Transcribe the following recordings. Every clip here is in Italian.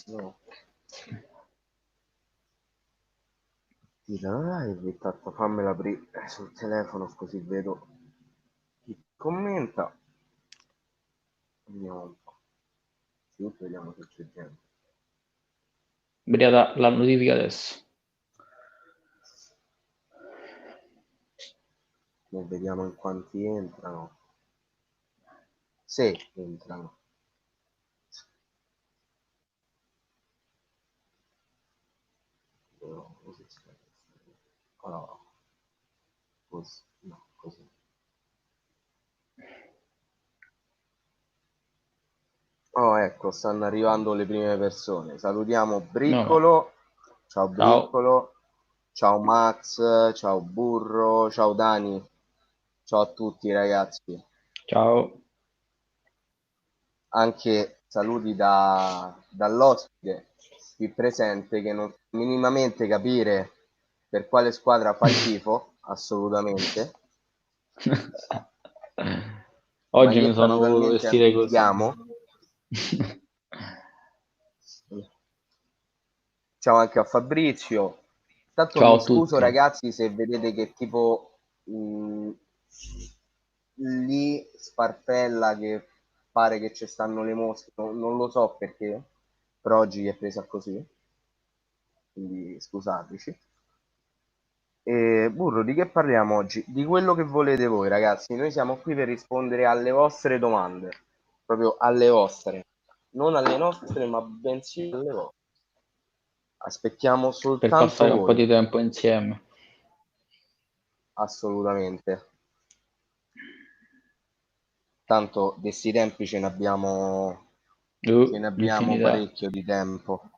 No. Intanto fammela aprire sul telefono così vedo chi commenta. Vediamo un po'. Sì, vediamo se c'è gente. Vediamo la notifica adesso. E vediamo in quanti entrano. Se entrano. No, così no, così, no, così. Oh, ecco, stanno arrivando le prime persone. Salutiamo No. Briccolo. Ciao Ciao. Briccolo. Ciao Max. Ciao Burro. Ciao Dani. Ciao a tutti ragazzi. Ciao. Anche saluti dall'ospite qui presente che non sa minimamente capire per quale squadra fa il tifo, assolutamente. Ma Oggi io mi sono voluto casualmente vestire così. anticipiamo. Ciao anche a Fabrizio. Tanto Ciao mi a scuso tutti. ragazzi se vedete che tipo lì sparpella che pare che ci stanno le mosche, non lo so perché, però oggi è presa così, quindi scusateci. E Burro, di che parliamo oggi? Di quello che volete voi ragazzi, noi siamo qui per rispondere alle vostre domande, proprio alle vostre, non alle nostre ma bensì alle vostre. Aspettiamo Per soltanto passare un po' voi. di tempo insieme. Assolutamente. Tanto di sti tempi ce ne abbiamo Infinità. parecchio di tempo.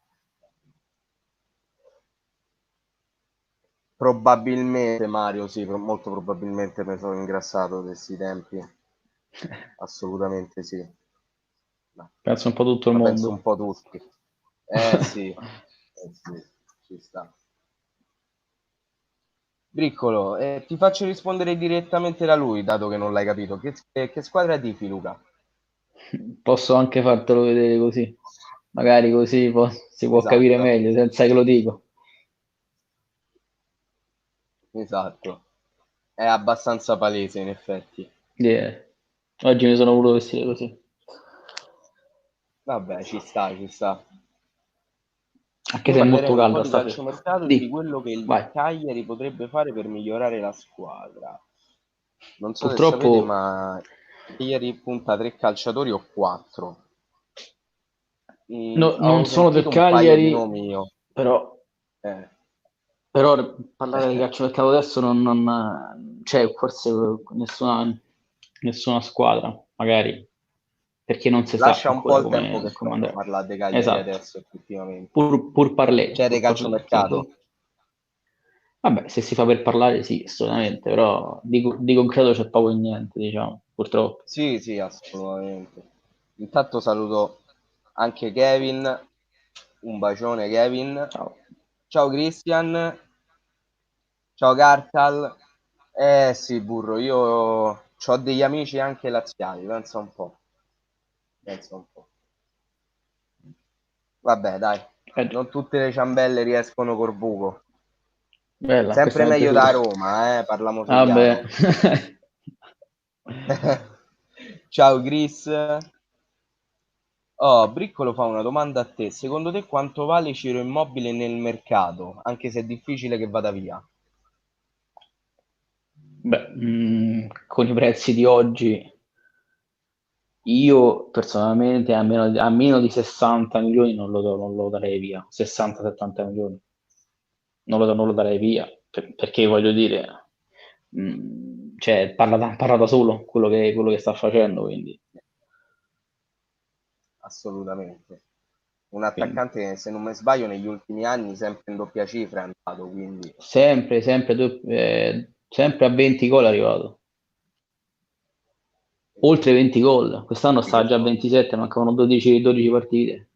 Probabilmente, Mario, sì, molto probabilmente mi sono ingrassato di sti tempi. Assolutamente sì. No, Penso un po' tutto il ma penso un mondo. po' tutti. Sì, ci sta. Briccolo, ti faccio rispondere direttamente da lui, dato che non l'hai capito. Che squadra tifi, Luca? Posso anche fartelo vedere così. Magari così si può capire Esatto, meglio senza che lo dico. esatto. È abbastanza palese, in effetti. Yeah. Oggi mi sono voluto vestire così. Vabbè, ci sta, ci sta. Anche Io se è parlerei molto un po' calda di state. calciomercato e di Di, quello che il vai. Cagliari potrebbe fare per migliorare la squadra. Non so se sapete, Purtroppo ma il Cagliari punta 3 calciatori o 4. non Ho sono sentito del un paio di Cagliari, nomi io. però, Eh, però parlare di calciomercato adesso non c'è forse nessuna squadra, magari, perché non si sa lascia un po' ancora il tempo che come fanno andrà. parlare dei Cagliari Esatto. adesso, effettivamente. Pur parlé, Cioè, dei sì, calciomercato. sì. Vabbè, se si fa per parlare, sì, assolutamente, però di concreto c'è poco e niente, diciamo, purtroppo. Sì, sì, assolutamente. Intanto saluto anche Kevin. Un bacione, Kevin. Ciao. Ciao Christian. Ciao Cartal. Eh sì, burro, io ho degli amici anche laziali, pensa un po'. Pensa un po'. Vabbè, dai, Già. non tutte le ciambelle riescono col buco. Bella, questa Sempre mi è meglio da piaciuta. Roma, parliamoci Vabbè. chiaro. Ciao Chris. Oh, Briccolo fa una domanda a te. Secondo te quanto vale Ciro Immobile nel mercato? Anche se è difficile che vada via. Beh, con i prezzi di oggi, io personalmente a meno di 60 milioni non lo darei via. 60-70 milioni non lo darei via, perché voglio dire, cioè, parla da solo quello che sta facendo, Assolutamente. Un quindi attaccante che, se non mi sbaglio, negli ultimi anni sempre in doppia cifra è andato, quindi sempre a 20 gol è arrivato. Oltre 20 gol, quest'anno sta già a 27, mancavano 12 partite.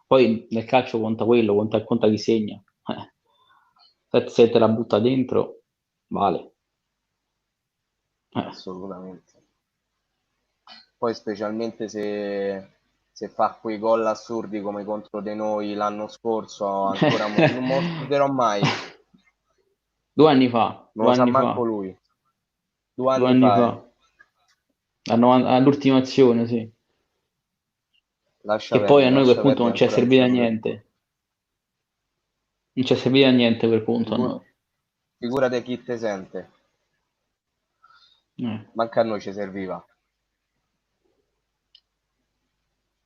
Poi nel calcio conta quello, conta chi segna. Se te la butta dentro, vale. assolutamente. Poi specialmente se se fa quei gol assurdi come contro De noi l'anno scorso, ancora non me lo scorderò mai. 2 anni fa, Non due lo sa anni manco fa, lui. Due due anni anni fa, fa, all'ultima azione, sì. Che poi a noi a quel lascia punto perdere, non ci è ancora non servita c'è a pure il gol. niente. Non ci è servita a niente a quel punto a Figur- noi. Figurate chi te sente. Eh, Manca a noi ci serviva.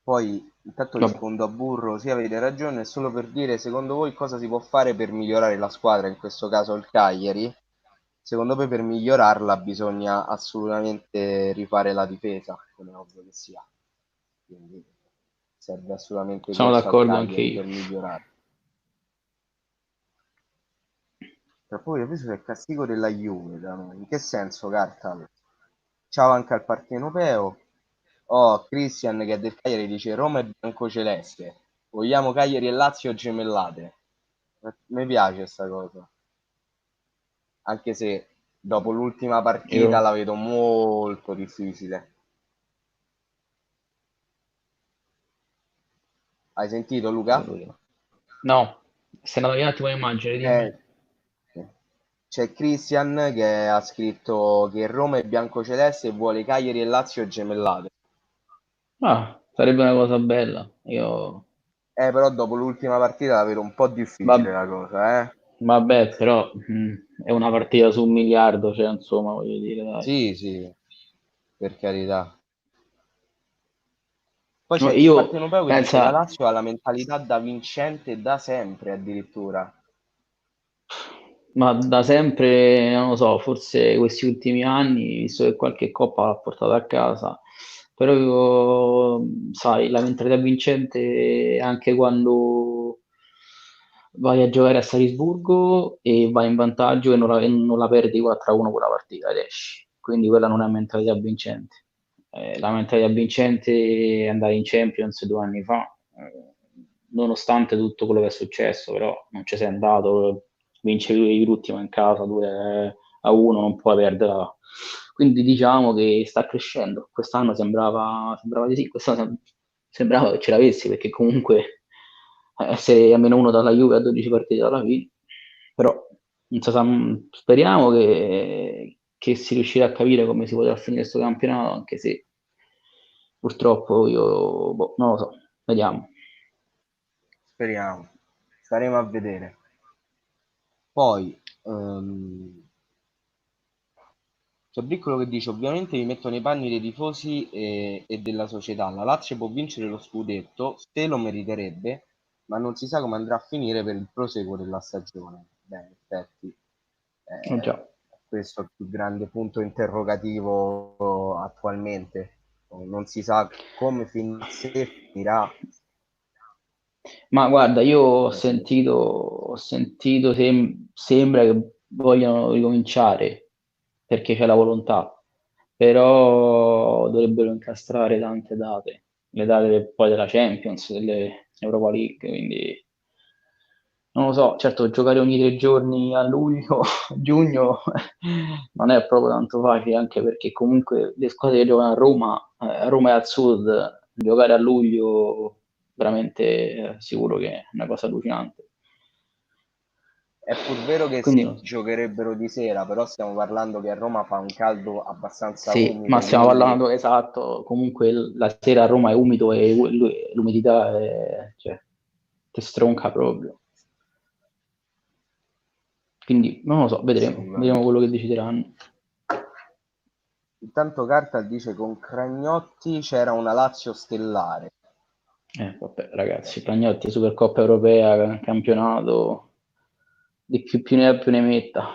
Poi, intanto vabbè. rispondo a Burro, sì avete ragione, è solo per dire, secondo voi cosa si può fare per migliorare la squadra, in questo caso il Cagliari? Secondo me per migliorarla bisogna assolutamente rifare la difesa, come è ovvio che sia. Quindi serve assolutamente Sono corsa al d'accordo anche Cagliari io. per migliorare. Tra poco ho preso il castigo della Juve da noi. In che senso, Carta? Ciao anche al partenopeo. Oh, Christian che è del Cagliari dice Roma e biancoceleste. Vogliamo Cagliari e Lazio gemellate. Mi piace sta cosa. Anche se dopo l'ultima partita Io... la vedo molto difficile. Hai sentito Luca? No, sei andato via un attimo l'immagine, dimmi. Eh, c'è Christian che ha scritto che Roma è biancoceleste e vuole Cagliari e Lazio gemellate. Ah, sarebbe una cosa bella. Io... Però dopo l'ultima partita la vedo un po' difficile Va- la cosa, eh. Vabbè, però è una partita su 1 miliardo, cioè insomma, voglio dire, dai. Sì, sì, per carità. Poi No, c'è il io, partenopeo che dice la pensa, Lazio ha la mentalità da vincente da sempre addirittura. ma da sempre, non lo so, forse questi ultimi anni, visto che qualche coppa l'ha portata a casa, però io, sai, la mentalità vincente anche quando vai a giocare a Salisburgo e vai in vantaggio e non la perdi 4-1 quella partita ed esci. Quindi quella non è mentalità vincente. La mentalità vincente è andare in Champions 2 anni fa, nonostante tutto quello che è successo, però non ci sei andato, vince l'ultimo in casa 2-1, non puoi perderla. Quindi diciamo che sta crescendo. Quest'anno sembrava di sì, quest'anno sembrava che ce l'avessi perché comunque essere a meno uno dalla Juve a 12 partite dalla fine, però non so, speriamo che si riuscirà a capire come si potrà finire questo campionato, anche se purtroppo io boh, non lo so, vediamo. Speriamo. Staremo a vedere. Poi c'è Briccolo che dice ovviamente mi metto nei panni dei tifosi e della società. La Lazio può vincere lo scudetto, se lo meriterebbe, ma non si sa come andrà a finire per il proseguo della stagione. Beh, in effetti, Già. questo è il più grande punto interrogativo attualmente. Non si sa come se finirà. Ma guarda, io Eh, ho sentito sembra che vogliano ricominciare perché c'è la volontà, però dovrebbero incastrare tante date, le date poi della Champions, delle Europa League, quindi non lo so, certo giocare ogni 3 giorni a luglio, a giugno non è proprio tanto facile, anche perché comunque le squadre che giocano a Roma e al sud, giocare a luglio veramente sicuro che è una cosa allucinante. È pur vero che Quindi si non so. giocherebbero di sera, però stiamo parlando che a Roma fa un caldo abbastanza Sì, ma umido, stiamo quindi parlando esatto, comunque la sera a Roma è umido e l'umidità cioè, ti stronca proprio. Quindi non lo so, vedremo assolutamente. quello che decideranno. Intanto Carta dice con Cragnotti c'era una Lazio stellare. Vabbè, ragazzi, Pagnotti, Supercoppa Europea, campionato, di chi più ne ha più ne metta.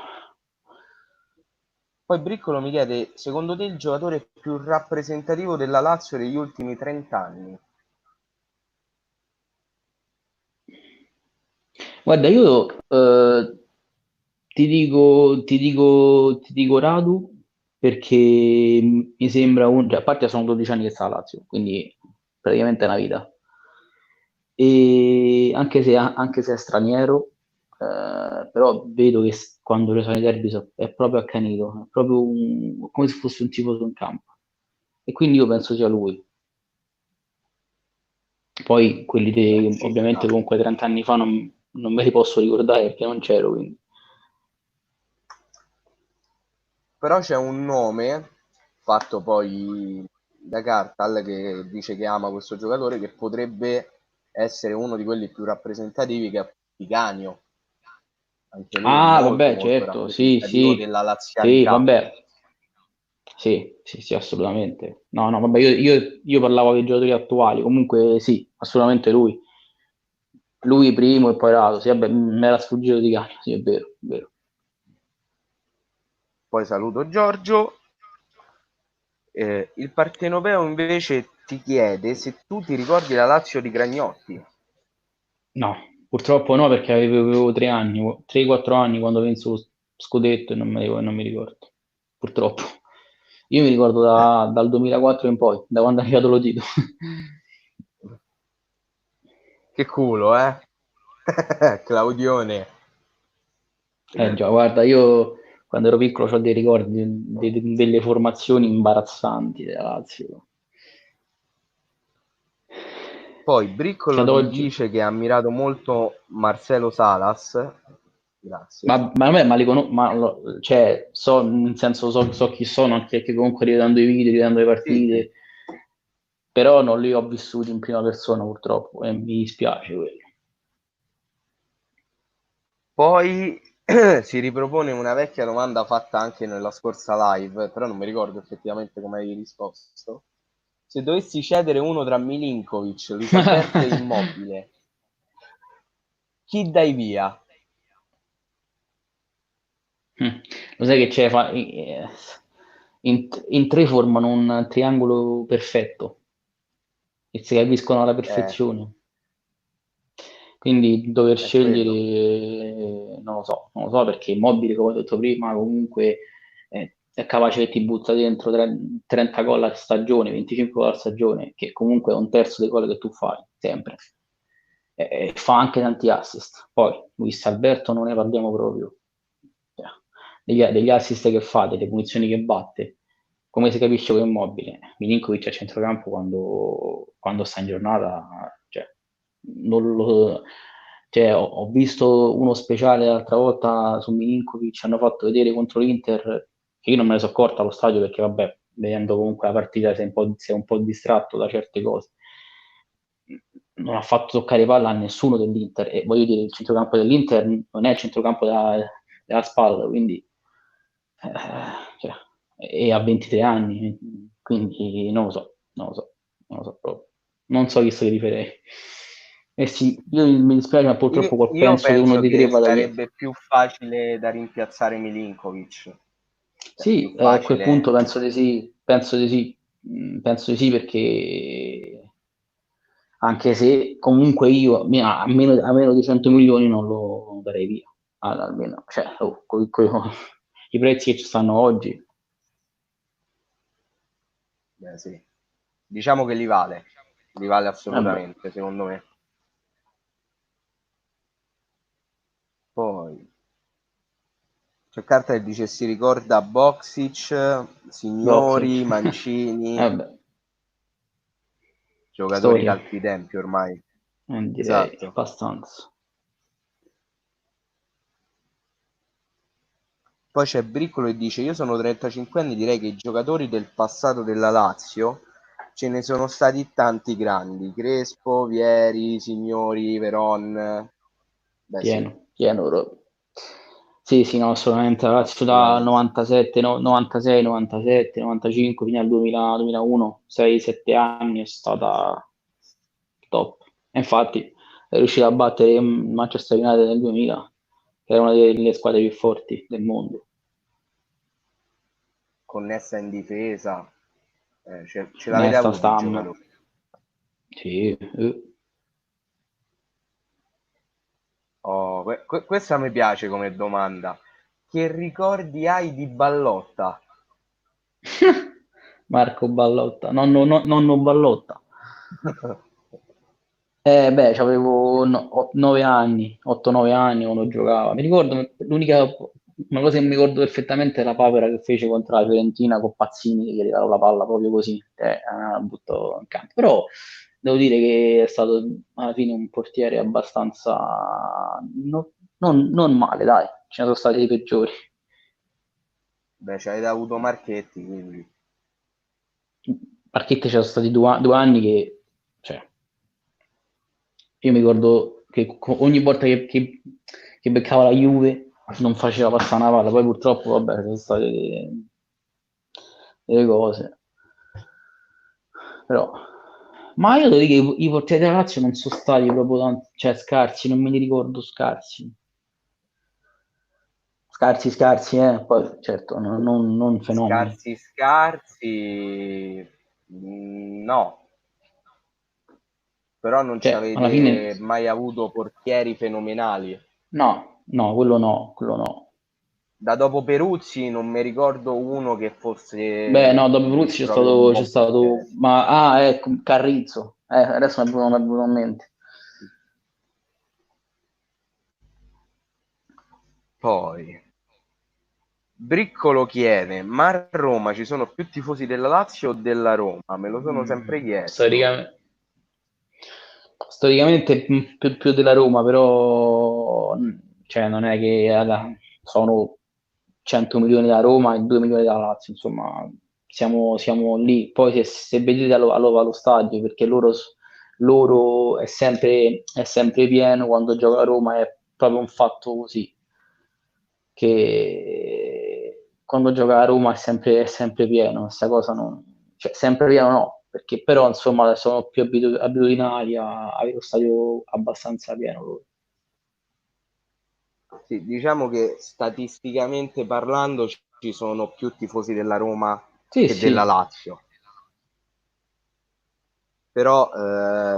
Poi Briccolo mi chiede, secondo te il giocatore più rappresentativo della Lazio degli ultimi 30 anni? Guarda, io ti dico Radu perché mi sembra cioè, a parte sono 12 anni che sta a Lazio, quindi praticamente è una vita. E anche se è straniero, però vedo che quando gioca i derby è proprio accanito, è proprio come se fosse un tifoso in campo. E quindi io penso sia lui. Poi quelli Sì, ovviamente esatto. comunque 30 anni fa non me li posso ricordare perché non c'ero, quindi. Però c'è un nome fatto poi da Cartal che dice che ama questo giocatore che potrebbe essere uno di quelli più rappresentativi che è Tiganio. Anche lui è Ah, molto vabbè, molto certo, sì, rappresentativo sì, della sì, lazialità. vabbè, sì, sì, sì, assolutamente. No, no, vabbè, io parlavo dei giocatori attuali, comunque sì, assolutamente lui. Lui primo e poi Rato, sì, vabbè, mi era sfuggito di Canio, sì, è vero, è vero. Poi saluto Giorgio. Il Partenopeo invece ti chiede se tu ti ricordi la Lazio di Gragnotti. No, purtroppo no, perché avevo 3 anni, 3-4 anni quando vinso lo scudetto e non mi ricordo. Purtroppo. Io mi ricordo dal 2004 in poi, da quando è arrivato lo Tito. Che culo, eh? Claudione. Già, guarda, io quando ero piccolo ho dei ricordi delle formazioni imbarazzanti della Lazio. Poi Che Briccolo ad ti oggi. dice che ha ammirato molto Marcelo Salas. Grazie. Ma a me, cioè, so, nel senso, so chi sono, anche perché comunque rivedendo i video, rivedendo le Sì, sì. partite, però non li ho vissuti in prima persona purtroppo e mi dispiace quello. Poi si ripropone una vecchia domanda fatta anche nella scorsa live, però non mi ricordo effettivamente come hai risposto. Se dovessi cedere uno tra Milinkovic, Luis Alberto e Immobile, chi dai via? Mm. Lo sai che c'è? In tre formano un triangolo perfetto e si capiscono alla Eh, perfezione. Quindi dover è scegliere, quello. non lo so perché Immobile, come ho detto prima, comunque è capace che ti butta dentro 30 gol a stagione, 25 gol a stagione, che comunque è un terzo dei gol che tu fai, sempre. E fa anche tanti assist. Poi Luis Alberto non ne parliamo proprio. Cioè, degli assist che fa, delle punizioni che batte, come si capisce con Immobile? Milinkovic a centrocampo quando sta in giornata, cioè, non lo, cioè, ho visto uno speciale l'altra volta su Milinkovic, hanno fatto vedere contro l'Inter, che io non me ne sono accorta allo stadio perché, vabbè, vedendo comunque la partita sei un po' distratto da certe cose. Non ha fatto toccare palla a nessuno dell'Inter e voglio dire, il centrocampo dell'Inter non è il centrocampo della spalla, quindi eh, cioè, e ha 23 anni, quindi non lo so, non lo so, non lo so proprio. Non so chi se li riferei. Eh sì, io mi dispiace, ma purtroppo Io penso che uno penso dei tre che vada via. sarebbe più facile da rimpiazzare Milinkovic. È più Sì, a quel punto facile. penso di sì, penso di sì. Penso di sì perché anche se comunque io a meno di 100 milioni non lo darei via. Almeno, cioè, i prezzi che ci stanno oggi. Beh, sì. Diciamo che li vale Vabbè. assolutamente, secondo me. Poi c'è carta che dice si ricorda Boxic, Boxic. Signori, Mancini, Vabbè, giocatori storia, d'altri tempi ormai. direi Esatto. abbastanza. Poi c'è Briccolo che dice io sono 35 anni, direi che i giocatori del passato della Lazio ce ne sono stati tanti grandi. Crespo, Vieri, Signori, Veron. Beh sì, Pieno, pieno proprio. Sì, sì, no, assolutamente. La Lazio da assolutamente. 97, 96, 97, 95 fino al 2000, 2001, 6-7 anni è stata top. E infatti è riuscita a battere Manchester United nel 2000, che era una delle squadre più forti del mondo. Connessa in difesa. Ce l'avete Nesta, avuti i Stam, giocatori. sì, Oh, questa mi piace come domanda. Che ricordi hai di Ballotta? Marco Ballotta, nonno Ballotta. Beh, avevo 9 anni, 8-9 anni quando giocava. Mi ricordo, una cosa che mi ricordo perfettamente è la papera che fece contro la Fiorentina con Pazzini che gli tirava la palla proprio così, la buttò in campo. Però devo dire che è stato alla fine un portiere abbastanza non male, dai, ce ne sono stati dei peggiori. Beh, c'hai avuto Marchetti, quindi Parchetti c'erano stati 2 anni che, cioè, io mi ricordo che ogni volta che beccava la Juve non faceva passare una palla, poi purtroppo, vabbè, ci sono state delle cose. Però, ma io devo dire che i portieri della Lazio non sono stati proprio tanti, cioè scarsi, non me li ricordo scarsi. Scarsi, poi certo, non fenomeni. scarsi scarsi, no, però non ci Cioè, alla fine, avete mai avuto portieri fenomenali. no, quello no. Da dopo Peruzzi non mi ricordo uno che Beh, fosse no, dopo Bruzzi proprio un c'è buon stato, portiere. ma, ecco, Carrizzo, adesso mi è venuto in mente. Poi, Briccolo chiede, ma a Roma ci sono più tifosi della Lazio o della Roma? Me lo sono sempre chiesto. Storicamente più della Roma, però cioè, non è che sono 100 milioni da Roma e 2 milioni da Lazio, insomma, siamo lì. Poi se vedete allo stadio, perché loro è sempre pieno quando gioca a Roma, è proprio un fatto così, che quando gioca a Roma è sempre pieno, questa cosa non, cioè sempre pieno no, perché però insomma sono più abitudinari a avere lo stadio abbastanza pieno loro. Sì, diciamo che statisticamente parlando ci sono più tifosi della Roma Sì, che della sì, Lazio, però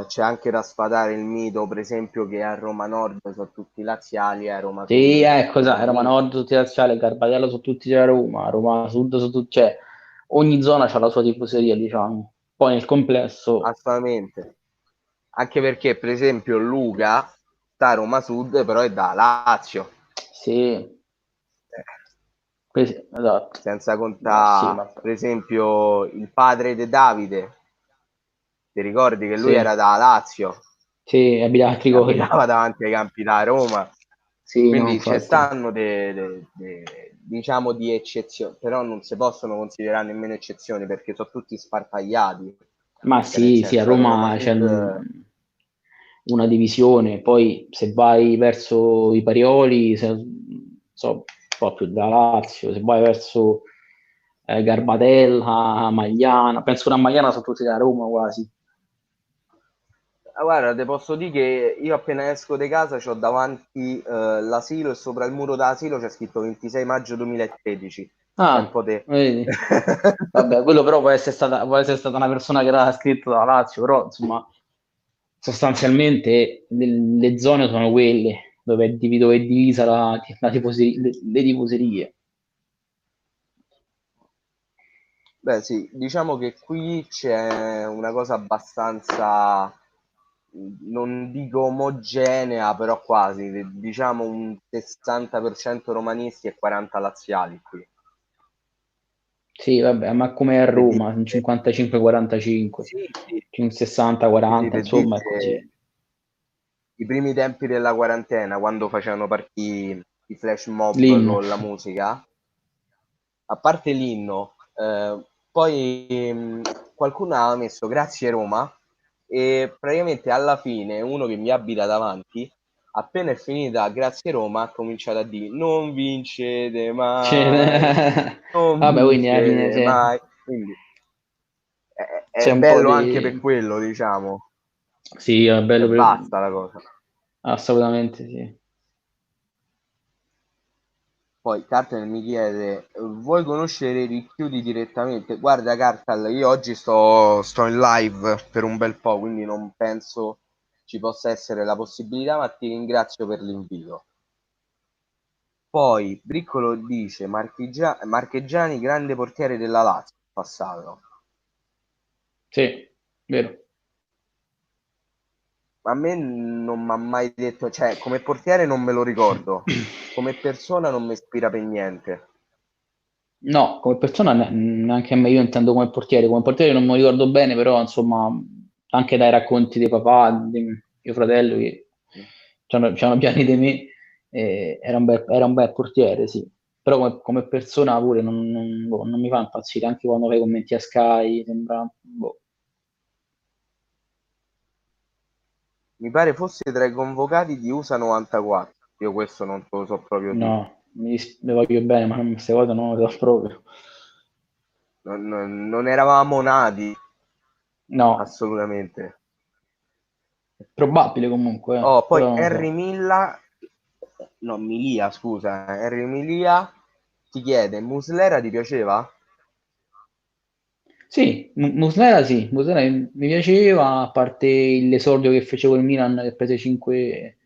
c'è anche da sfatare il mito, per esempio, che a Roma Nord sono tutti laziali e a Roma sì, Sud ecco, tutti sai, Roma romanista. Nord tutti razziali, Garbatella su tutti della Roma, Roma Sud su tutti, cioè ogni zona ha la sua tifoseria, diciamo. Poi nel complesso, Assolutamente. Anche perché, per esempio, Luca sta a Roma Sud, però è da Lazio. sì, Eh, esatto. senza Beh, sì, contare, ma per esempio, il padre di Davide. Ti ricordi che lui era sì, da Lazio sì, abitava a e Trigoria. abitava davanti ai campi da Roma? Sì, no, Quindi ci infatti. stanno diciamo di eccezioni, però non si possono considerare nemmeno eccezioni perché sono tutti sparpagliati. Ma Cioè, nel sì, sì, a senso, a Roma Roma c'è Sud, una divisione, poi se vai verso i Parioli, so, un po' più da Lazio, se vai verso Garbatella, Magliana, penso che a Magliana sono tutti da Roma quasi. guarda, te posso dire che io appena esco di casa c'ho davanti l'asilo e sopra il muro dell'asilo c'è scritto 26 maggio 2013. È un Ah, po' te. vedi. Vabbè, quello però può essere stata una persona che era scritta da Lazio, però insomma, sostanzialmente le zone sono quelle dove è divisa le tifoserie. Beh, sì, diciamo che qui c'è una cosa abbastanza, non dico omogenea, però quasi, diciamo un 60% romanisti e 40 laziali qui. Sì, vabbè, ma come a Per Roma, un dire, 55-45, sì, sì, un sì, sì, 60-40, per insomma, dire, è così. i primi tempi della quarantena, quando facevano partire i flash mob L'inno. con la musica, a parte l'inno, poi qualcuno ha messo Grazie Roma e praticamente alla fine uno che mi abita davanti, appena è finita Grazie Roma, ha cominciato a dire non vincete mai, Cioè, non vabbè, quindi alla fine vincete mai. Quindi c'è è un po' bello anche per di. quello, diciamo, Sì, è e bello basta la cosa. assolutamente sì. Poi Cartel mi chiede, vuoi conoscere i richiudi direttamente? Guarda Cartel, io oggi sto in live per un bel po', quindi non penso ci possa essere la possibilità, ma ti ringrazio per l'invito. Poi Briccolo dice, Marchegiani, grande portiere della Lazio, passato. Sì, vero. A me non mi ha mai detto, cioè come portiere non me lo ricordo, come persona non mi ispira per niente. No, come persona neanche a me, io intendo come portiere non me lo ricordo bene, però insomma anche dai racconti di papà, di mio fratello, che c'hanno più anni di me, era un bel portiere, sì. Però come persona pure boh, non mi fa impazzire, anche quando fai commenti a Sky, sembra... Boh. Mi pare fosse tra i convocati di USA 94. Io questo non te lo so proprio dire. No, le voglio bene, ma queste cose non le so proprio. Non eravamo nati, No, assolutamente. probabile comunque, Oh, poi però non lo Henry so. Milla, no, Milia, scusa, Henry Milia ti chiede, Muslera ti piaceva? Sì, Muslera mi piaceva, a parte l'esordio che fece col Milan, che prese 5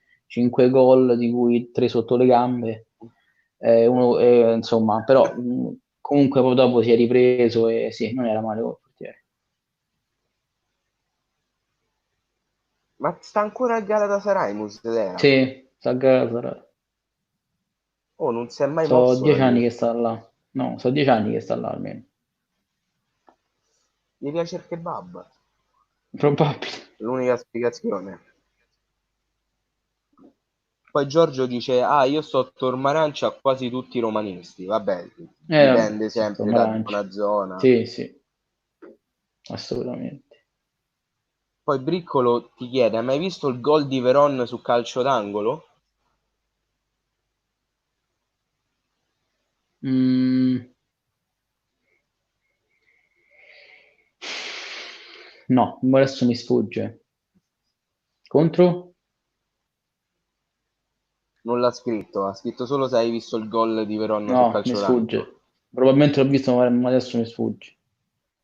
gol, di cui 3 sotto le gambe. Insomma, però comunque poi dopo si è ripreso e sì, non era male col portiere. Ma sta ancora al Galatasaray Muslera? Sì, Oh, non si è mai so mosso da 10 anni lì. che sta là. No, so 10 anni che sta là almeno. Gli piace il kebab. Probabile. L'unica spiegazione. Poi Giorgio dice, ah, io sto Tormarancia a quasi tutti i romanisti. Vabbè, Vabbè, dipende sì, sempre da Tomaranci. zona a zona. Sì, sì, assolutamente. Poi Briccolo ti chiede, hai mai visto il gol di Veron su calcio d'angolo? Mm, no, adesso mi sfugge. Contro? Non l'ha scritto, ha scritto solo se hai visto il gol di Veron su No, mi calcio d'angolo. sfugge. Probabilmente l'ho visto, ma adesso mi sfugge.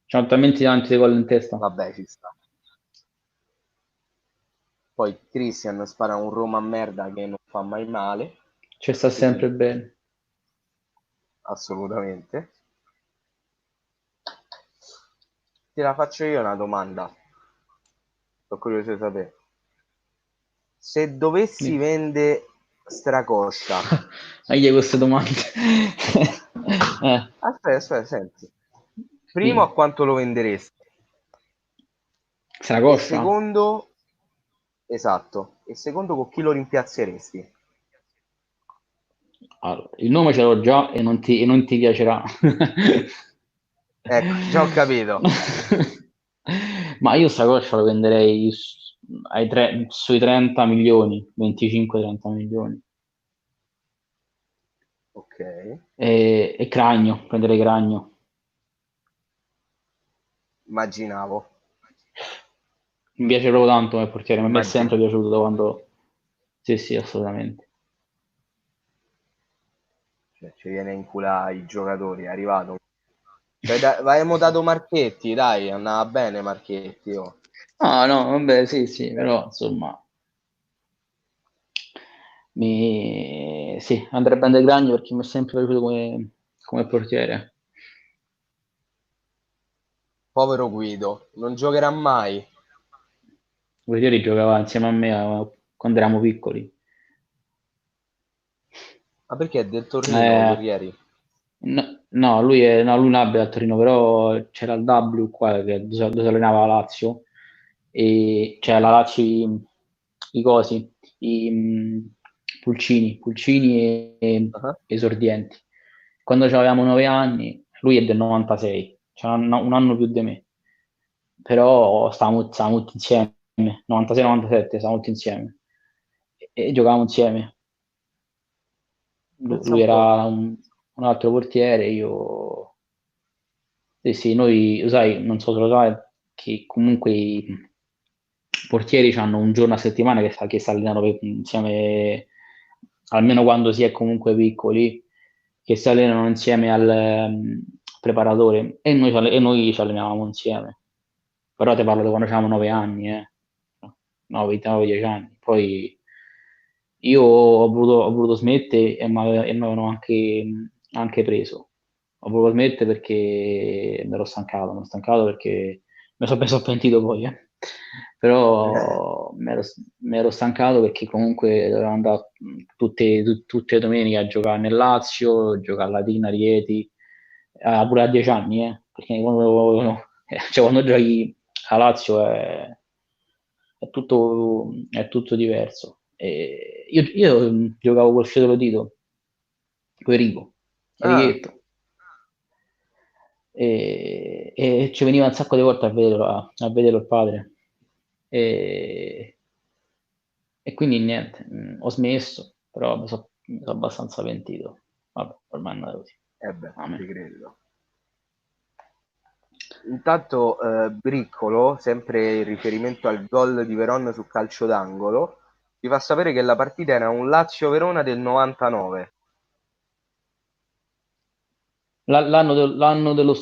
C'ho talmente tanti gol in testa. Vabbè, ci sta. Poi Christian spara un Roma a merda che non fa mai male, Ci sta quindi sempre bene. assolutamente. Te la faccio io una domanda, sono curioso di sapere. Se dovessi Sì. vendere Stracoscia, Hai queste domande. aspetta, senti. Primo, a Sì. quanto lo venderesti? E Saragoscia? secondo, esatto, e secondo con chi lo rimpiazzeresti? Allora, il nome ce l'ho già e non ti piacerà. Ecco, già ho capito. Ma io Saragoscia lo venderei sui 30 milioni, 25-30 milioni. Ok, E Cragno, prenderei Cragno. immaginavo, Mi piace proprio tanto come portiere, ma mi è sempre immaginavo. piaciuto da quando... Sì, sì, assolutamente. Cioè, ci viene in culo i giocatori, è arrivato. Avevamo dato Marchetti, dai, andava bene Marchetti. Oh. Ah, no, vabbè, sì, sì, però insomma, sì, andrebbe a prendere Cragno perché mi è sempre piaciuto come portiere. Povero Guido, non giocherà mai. Portiere giocava insieme a me quando eravamo piccoli. Ma perché è del Torino, Eh, Torrieri? no, lui non abita a Torino, però c'era il W qua dove si allenava la Lazio, e c'era la Lazio, i cosi, i Pulcini e Ah, esordienti. Quando avevamo 9 anni, lui è del 96, c'era un anno più di me, però stavamo tutti insieme, 96-97, stavamo tutti insieme e giocavamo insieme. pensa Lui un po'. era un altro portiere, io... Sì, sì, noi, lo sai, non so se lo sai, che comunque i portieri hanno un giorno a settimana che si allenano insieme, almeno quando si è comunque piccoli, che si allenano insieme al preparatore e noi ci allenavamo insieme. Però ti parlo di quando avevamo 9 anni, 9-10 anni. Poi io ho voluto smettere e mi avevano anche preso. Ho voluto smettere perché mi ero stancato perché mi sono pentito poi, eh. Però mi ero stancato perché comunque dovevo andare tutte le domeniche a giocare nel Lazio, giocare a Latina, Rieti, pure a 10 anni, perché quando giochi a Lazio è tutto diverso. Io giocavo col Fiodoro Tito, con Ah, Righetto, e ci veniva un sacco di volte a vederlo il padre. E, e quindi niente, ho smesso, però mi so abbastanza pentito. Vabbè, ormai è andata così. beh, ti Amen. credo. Intanto Briccolo, sempre in riferimento al gol di Veron su calcio d'angolo, ti fa sapere che la partita era un Lazio-Verona del 99. L'anno dello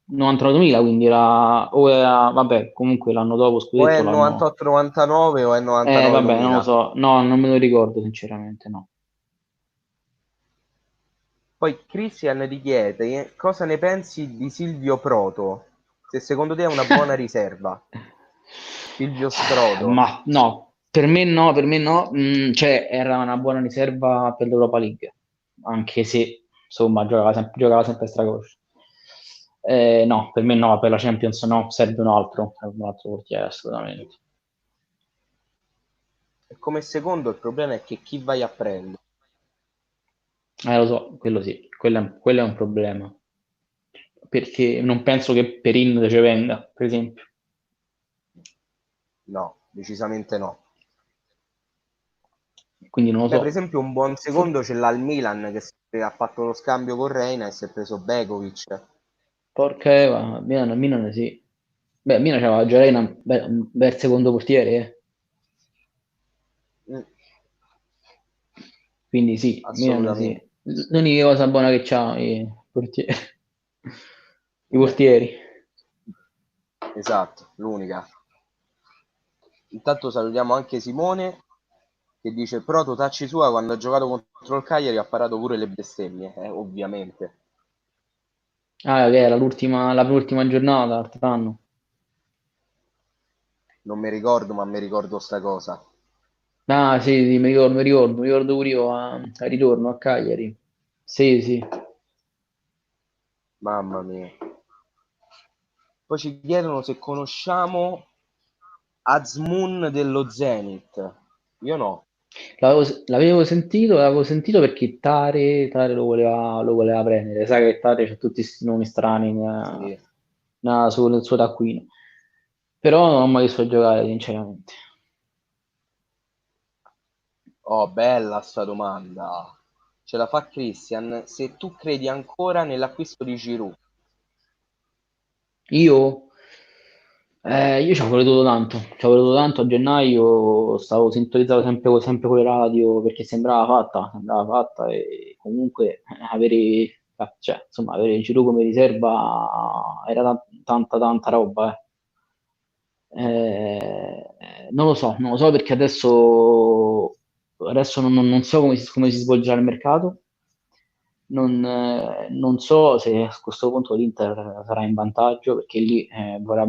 99-2000, quindi vabbè, comunque l'anno dopo O è scudetto l'anno. 98-99 o è Vabbè, non lo 99-2000. so, no, non me lo ricordo sinceramente, no. Poi Christian ti chiede cosa ne pensi di Silvio Proto, se secondo te è una buona riserva. Silvio Scroto. Ma no, per me no, cioè era una buona riserva per l'Europa League, anche se insomma giocava sempre stracoscio. No, per me no, per la Champions no, serve un altro portiere assolutamente. E come secondo il problema è che chi vai a prendere? Lo so, quello sì, quello è un problema, perché non penso che Perin ce venga, per esempio. No, decisamente no. Quindi non lo Beh, per so. esempio un buon For- secondo ce l'ha il Milan che ha fatto lo scambio con Reina e si è preso Begovic. Porca Eva, Milan sì. Beh, Milan c'aveva già Reina, un bel secondo portiere, eh. Mm, Quindi sì, Milan sì. assolutamente. L'unica cosa buona che c'ha portieri. I portieri. Esatto, l'unica. Intanto salutiamo anche Simone che dice Proto tacci sua quando ha giocato contro il Cagliari ha parato pure le bestemmie, ovviamente. Ah, che era la penultima giornata, l'altro anno. Non mi ricordo, ma mi ricordo sta cosa. Ah, sì, sì, mi ricordo pure io a ritorno a Cagliari. Sì, sì. Mamma mia. Poi ci chiedono se conosciamo Azmoun dello Zenit. Io no. L'avevo sentito perché Tare lo voleva prendere. Sai che Tare c'ha tutti questi nomi strani Sì. nel suo taccuino. Però non ho mai visto giocare, sinceramente. Oh, bella sta domanda. Ce la fa Christian. Se tu credi ancora nell'acquisto di Giroud. Io, io ci ho voluto tanto a gennaio, stavo sintonizzato sempre con le radio perché sembrava fatta e comunque cioè, insomma, avere Giroud come riserva era tanta roba. Non lo so perché adesso non so come si svolgerà il mercato, non so se a questo punto l'Inter sarà in vantaggio perché lì vorrà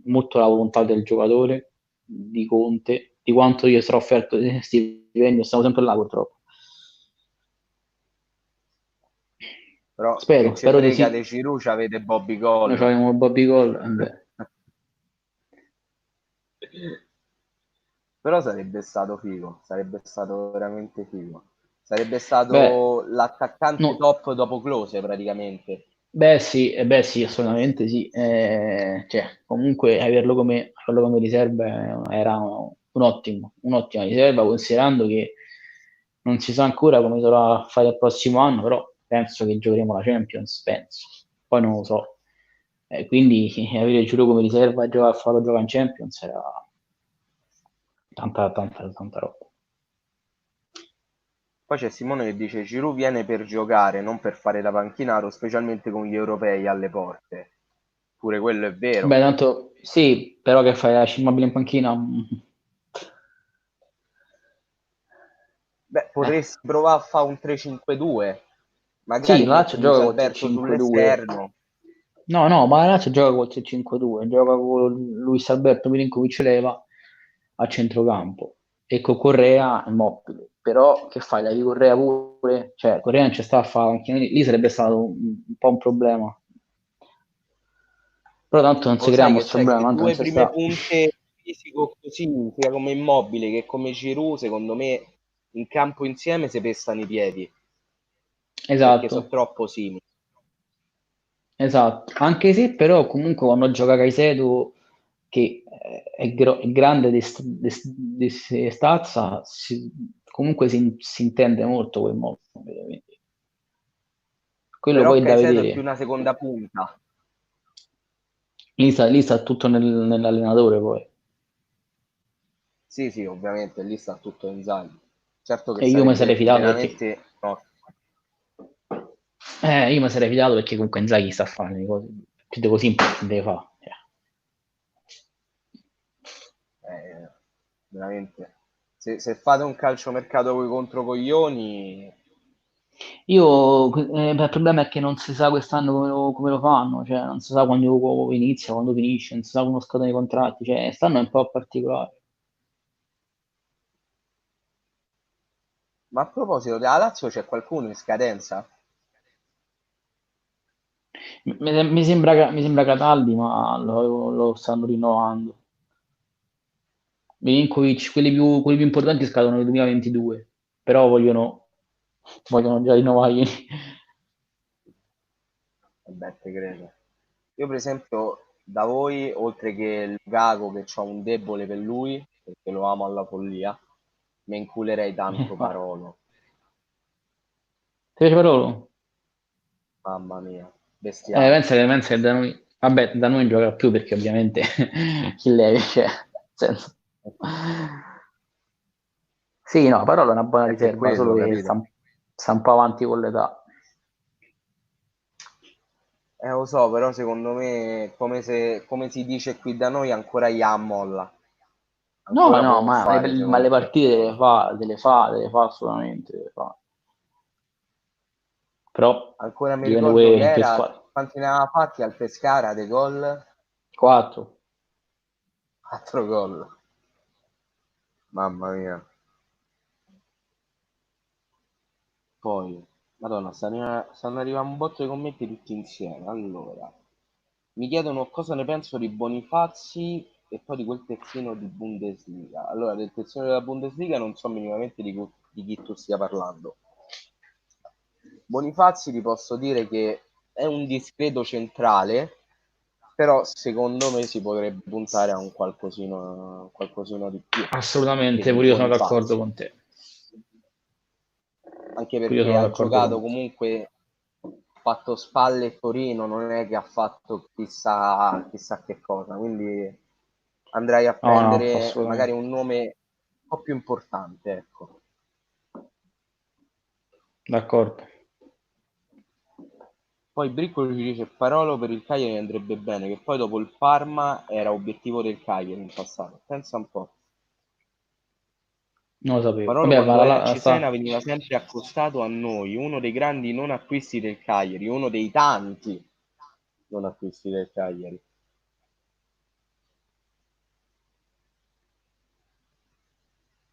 molto la volontà del giocatore, di Conte, di quanto io sarò offerto di stipendio, stiamo sempre là purtroppo. Però che Spero, ce spero di frega de sì. Giroud, avete Bobby Noi Goll. abbiamo Bobby Gold, beh. Però sarebbe stato figo, sarebbe stato veramente figo. Sarebbe Beh, stato l'attaccante no, top dopo Close praticamente. beh sì, assolutamente sì. Cioè, comunque averlo come riserva era un'ottima riserva, considerando che non si sa ancora come sarà a fare il prossimo anno, però penso che giocheremo la Champions, penso. Poi non lo so. Quindi avere il Giroud come riserva e farlo giocare in Champions era tanta roba. Poi c'è Simone che dice Giroud viene per giocare, non per fare da panchinaro, specialmente con gli europei alle porte. Pure quello è Beh, vero. tanto sì, però che fai la Immobile in panchina? Beh, Eh. potresti provare a fare un 3-5-2, Sì, magari la metti Lazio Luis gioca col Alberto 3-5-2. sull'esterno. No, no, ma la Lazio gioca col 3-5-2, gioca con Luis Alberto Milinkovic Leva a centrocampo e con Correa Immobile. Però che fai? Devi Correa pure? Cioè, Correa non ci sta a fare, anche lì sarebbe stato un po' un problema. Però tanto non O si sai creiamo che questo c'è problema, che tanto non due ci prime sta. punte fisico così, sia come Immobile che come Giroud, secondo me in campo insieme si pestano i piedi, perché sono Esatto, troppo simili. esatto. Anche se però comunque quando gioca Caicedo, che è grande di stazza, comunque si intende molto quel modo. Quindi quello Però poi è da Caicedo è più vedere. una seconda punta. Lì sta tutto nell'allenatore poi. Sì, sì, ovviamente lì sta tutto Inzaghi. Certo che E io mi sarei sarebbe fidato perché veramente no, io mi sarei fidato perché comunque Inzaghi sa fare le cose più di così deve fare. Cioè. eh, veramente. Se fate un calciomercato coi controcoglioni, Il problema è che non si sa quest'anno come lo fanno, cioè non si sa quando inizia, quando finisce, non si sa come scadono i contratti, cioè quest'anno è un po' particolare. ma a proposito della Lazio c'è qualcuno in scadenza? Mi sembra Cataldi, ma lo stanno rinnovando. Milinkovic, quelli più importanti scadono nel 2022, però vogliono già rinnovargli. Vabbè, te credo. Io per esempio da voi, oltre che Lukaku che ho un debole per lui, perché lo amo alla follia, mi inculerei tanto Ma Parolo. ti piace Parolo? Mamma mia, bestiale. Pensa che da noi, vabbè, da noi non gioca più perché ovviamente chi levi, cioè, nel senso. Sì, no, Parolo è una buona È per riserva, solo quello, che sta, capito? sta un po' avanti con l'età. Lo so, però secondo me, come si dice qui da noi, ancora Ian molla. No, Ancora no, può ma fare, ma secondo le me. partite deve fa assolutamente, deve fa. Però Ancora mi dipende ricordo pure che in che era, squadra. quanti ne aveva fatti al Pescara dei gol? 4. 4 gol. Mamma mia. Poi, Madonna, stanno arrivando un botto di commenti tutti insieme. Allora, mi chiedono cosa ne penso di Bonifazzi e poi di quel terzino di Bundesliga. Allora, del terzino della Bundesliga non so minimamente di chi tu stia parlando. Bonifazzi ti posso dire che è un discreto centrale, però secondo me si potrebbe puntare a un qualcosina di più anche Assolutamente, di pure io sono d'accordo Bonifazzi, con te. anche Pure io perché sono ha d'accordo giocato con te. comunque, ha fatto spalle e Torino, non è che ha fatto chissà che cosa, quindi andrei a No, no, prendere magari assolutamente. un nome un po' più importante, ecco. D'accordo. Poi Briccolo ci dice Parolo per il Cagliari andrebbe bene, che poi dopo il Parma era obiettivo del Cagliari in passato. Pensa un po'. Non lo sapevo. Parolo Vabbè, ma quando era a la Cesena sta. veniva sempre accostato a noi, uno dei grandi non acquisti del Cagliari, uno dei tanti non acquisti del Cagliari.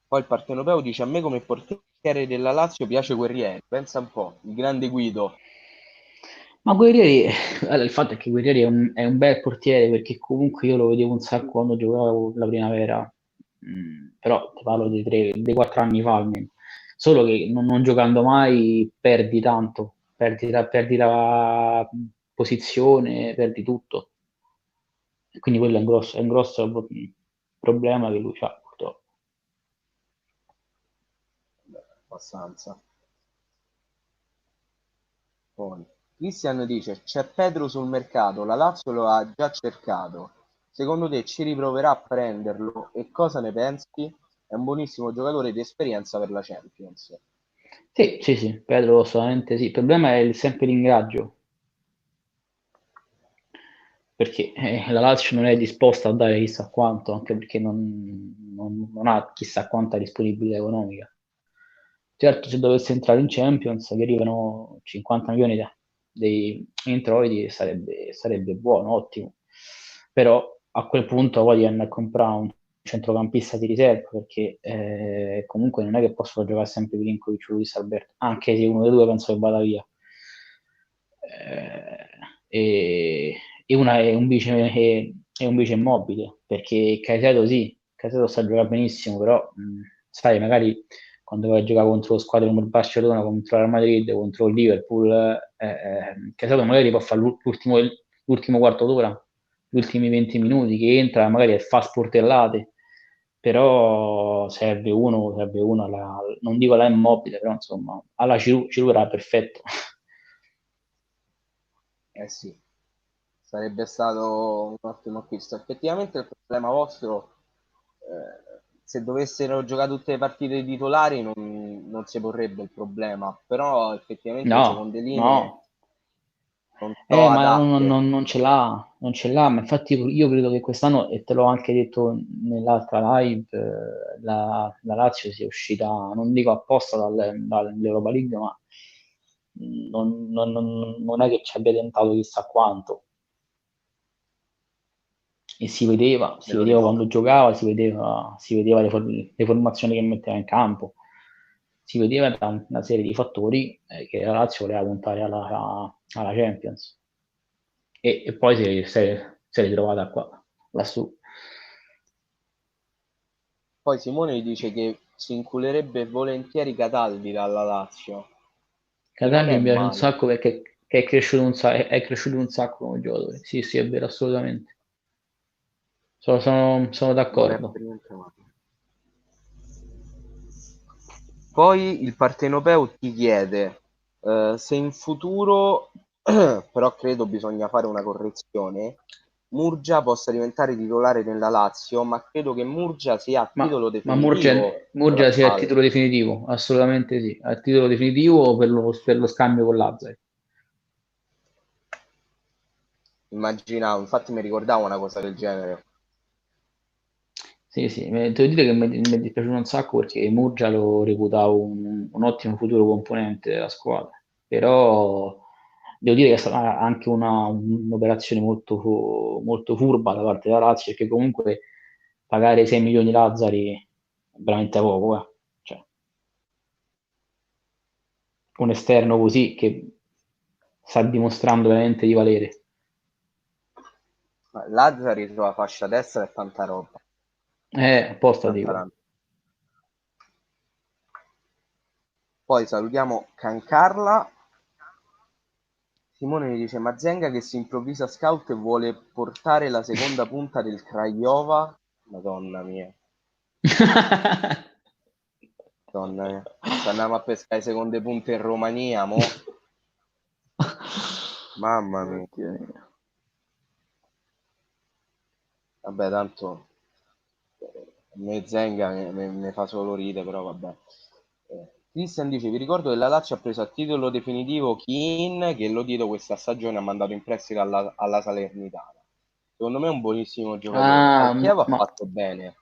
Poi il Partenopeo dice a me come portiere della Lazio piace Guerrieri, pensa un po', il grande Guido. Ma Guerrieri, allora, il fatto è che Guerrieri è un bel portiere perché comunque io lo vedevo un sacco quando giocavo la primavera. Però ti parlo di 4 anni fa almeno. Solo che non giocando mai perdi tanto, perdi la posizione, perdi tutto. E quindi quello è un grosso problema che lui ha purtroppo. Beh, abbastanza. Poi, Christian dice c'è Pedro sul mercato, la Lazio lo ha già cercato. Secondo te ci riproverà a prenderlo e cosa ne pensi? È un buonissimo giocatore di esperienza per la Champions. Sì, sì, sì, Pedro assolutamente sì. Il problema è sempre l'ingaggio, perché la Lazio non è disposta a dare chissà quanto, anche perché non ha chissà quanta disponibilità economica. Certo, se dovesse entrare in Champions, che arrivano 50 milioni dei introiti, sarebbe buono, ottimo. Però a quel punto poi andare a comprare un centrocampista di riserva, perché comunque non è che possono giocare sempre Milinkovic o Luis Alberto, anche se uno dei due penso che vada via. Eh, e un vice e un vice Immobile, perché Caicedo sì, Caicedo sta giocando benissimo, però sai, magari quando vai a giocare contro squadre come il Barcellona, contro il Real Madrid, contro il Liverpool, Caicedo magari può fare l'ultimo quarto d'ora, gli ultimi 20 minuti che entra, magari fa sportellate, però serve uno non dico alla Immobile, però insomma, alla Giroud era perfetto. Eh sì, sarebbe stato un ottimo acquisto. Effettivamente il problema vostro, se dovessero giocare tutte le partite titolari non si porrebbe il problema, però effettivamente le No, seconde linee no. non so Ma adatte. non ce l'ha, non ce l'ha, ma infatti io credo che quest'anno, e te l'ho anche detto nell'altra live, la Lazio sia uscita, non dico apposta dall'Europa League, ma non è che ci abbia tentato chissà quanto. E Me si lo vedeva quando ricordo. giocava, si vedeva le formazioni che metteva in campo, si vedeva da una serie di fattori che la Lazio voleva puntare alla Champions e poi si è ritrovata qua, lassù. Poi Simone dice che si inculerebbe volentieri Cataldi dalla Lazio, che non Cataldi è mi piace un male. sacco perché è cresciuto è cresciuto un sacco come giocatore. Sì, sì, è vero, assolutamente. Sono Non è d'accordo. per niente male. Poi il partenopeo ti chiede se in futuro, però credo bisogna fare una correzione, Murgia possa diventare titolare nella Lazio, ma credo che Murgia sia a titolo Ma definitivo Murgia sia a trattato. titolo definitivo, assolutamente sì, a titolo definitivo per lo scambio con Lazio. Immaginavo, infatti mi ricordavo una cosa del genere. Sì, sì, devo dire che mi è dispiaciuto un sacco perché Murgia lo reputavo un ottimo futuro componente della squadra, però devo dire che è stata anche un'operazione molto furba da parte della Lazio, perché comunque pagare 6 milioni Lazzari è veramente poco, eh. Cioè, un esterno così che sta dimostrando veramente di valere. Ma Lazzari sulla fascia destra è tanta roba, Apposta tanta dico. tanta. Poi salutiamo Cancarla. Simone mi dice Mazenga che si improvvisa scout e vuole portare la seconda punta del Craiova. Madonna mia, Madonna mia. Se andiamo a pescare seconde punte in Romania, mo. Mamma mia. Oddio mio. Vabbè, tanto a me Zenga mi fa solo ridere, però vabbè. Christian dice, vi ricordo che la Lazio ha preso a titolo definitivo Keane, che lo Dito questa stagione ha mandato in prestito alla Salernitana. Secondo me è un buonissimo giocatore. Al Chievo ha Ma fatto bene.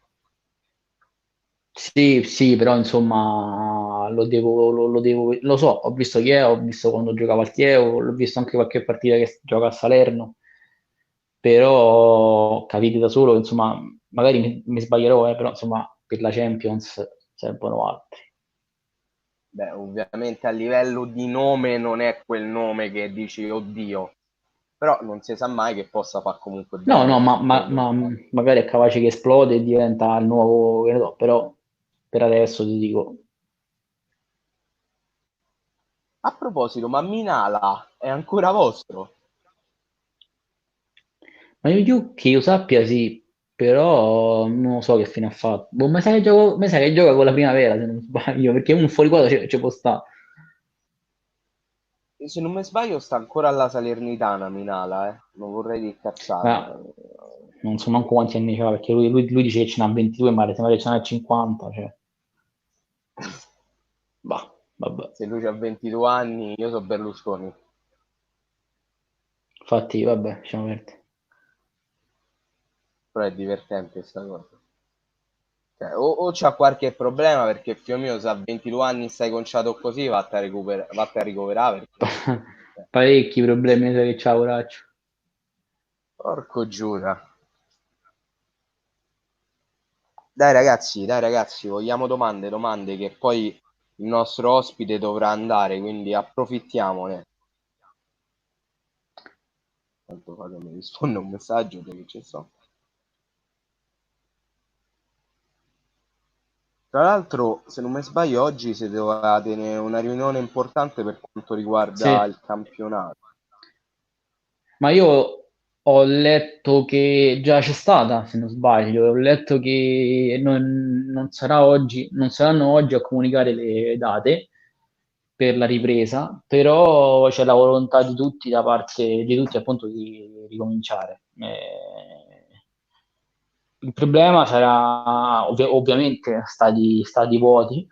sì, sì, però insomma lo so, ho visto chi è, ho visto quando giocava al Chievo, l'ho visto anche qualche partita che gioca a Salerno, però capite da solo che insomma, magari mi sbaglierò, però insomma per la Champions servono altri. Beh, ovviamente a livello di nome non è quel nome che dici oddio, però non si sa mai che possa far comunque No, no, bene secondo il Chievo. magari è capace che esplode e diventa il nuovo, che ne so, però per adesso ti dico, A proposito, ma Minala è ancora vostro? ma io che io sappia sì, però non so che fine ha fatto. Boh, mi sa che gioca con la primavera, se non sbaglio, perché uno fuori quadra ci può sta. Se non mi sbaglio sta ancora alla Salernitana Minala, non vorrei dire cazzate. Ma non so manco quanti anni c'ha, perché lui dice che ce n'ha 22, ma sembra che ce n'ha 50, cioè, bah, vabbè. Se lui ha 22 anni, io so Berlusconi. Infatti, vabbè, lasciamo perdere. Però è divertente questa cosa. Cioè, o c'ha qualche problema perché figlio mio se a 22 anni stai conciato così vattene a ricoverare perché Parecchi problemi mi sa che c'ha, poraccio. porco Giuda. Dai ragazzi, vogliamo domande che poi il nostro ospite dovrà andare, quindi approfittiamone. Tanto fatemi rispondere un messaggio perché ci so. Tra l'altro, se non mi sbaglio, oggi si doveva tenere una riunione importante per quanto riguarda Sì. il campionato. Ma io ho letto che già c'è stata, se non sbaglio, ho letto che non sarà oggi, non saranno oggi a comunicare le date per la ripresa, però c'è la volontà di tutti, da parte di tutti appunto di ricominciare. Il problema sarà ovviamente stadi vuoti,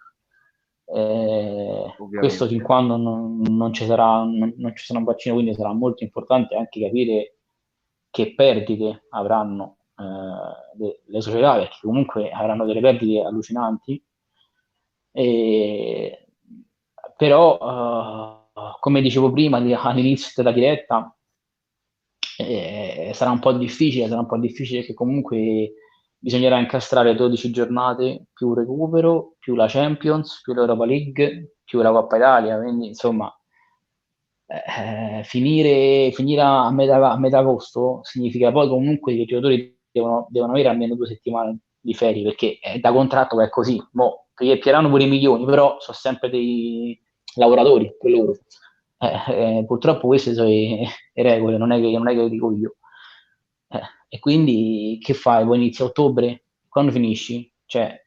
questo fin Ovviamente. quando non ci sarà, non ci sarà un vaccino, quindi sarà molto importante anche capire che perdite avranno le società, perché comunque avranno delle perdite allucinanti. E, però, come dicevo prima all'inizio della diretta, sarà un po' difficile che comunque bisognerà incastrare 12 giornate più recupero, più la Champions, più l'Europa League, più la Coppa Italia, quindi insomma finire a metà agosto significa poi comunque che i giocatori devono avere almeno 2 settimane di ferie, perché da contratto che è così, perché piglieranno pure i milioni, però sono sempre dei lavoratori, per loro. Purtroppo queste sono le regole, non è che lo dico io. E quindi che fai? Poi inizia ottobre? Quando finisci? Cioè,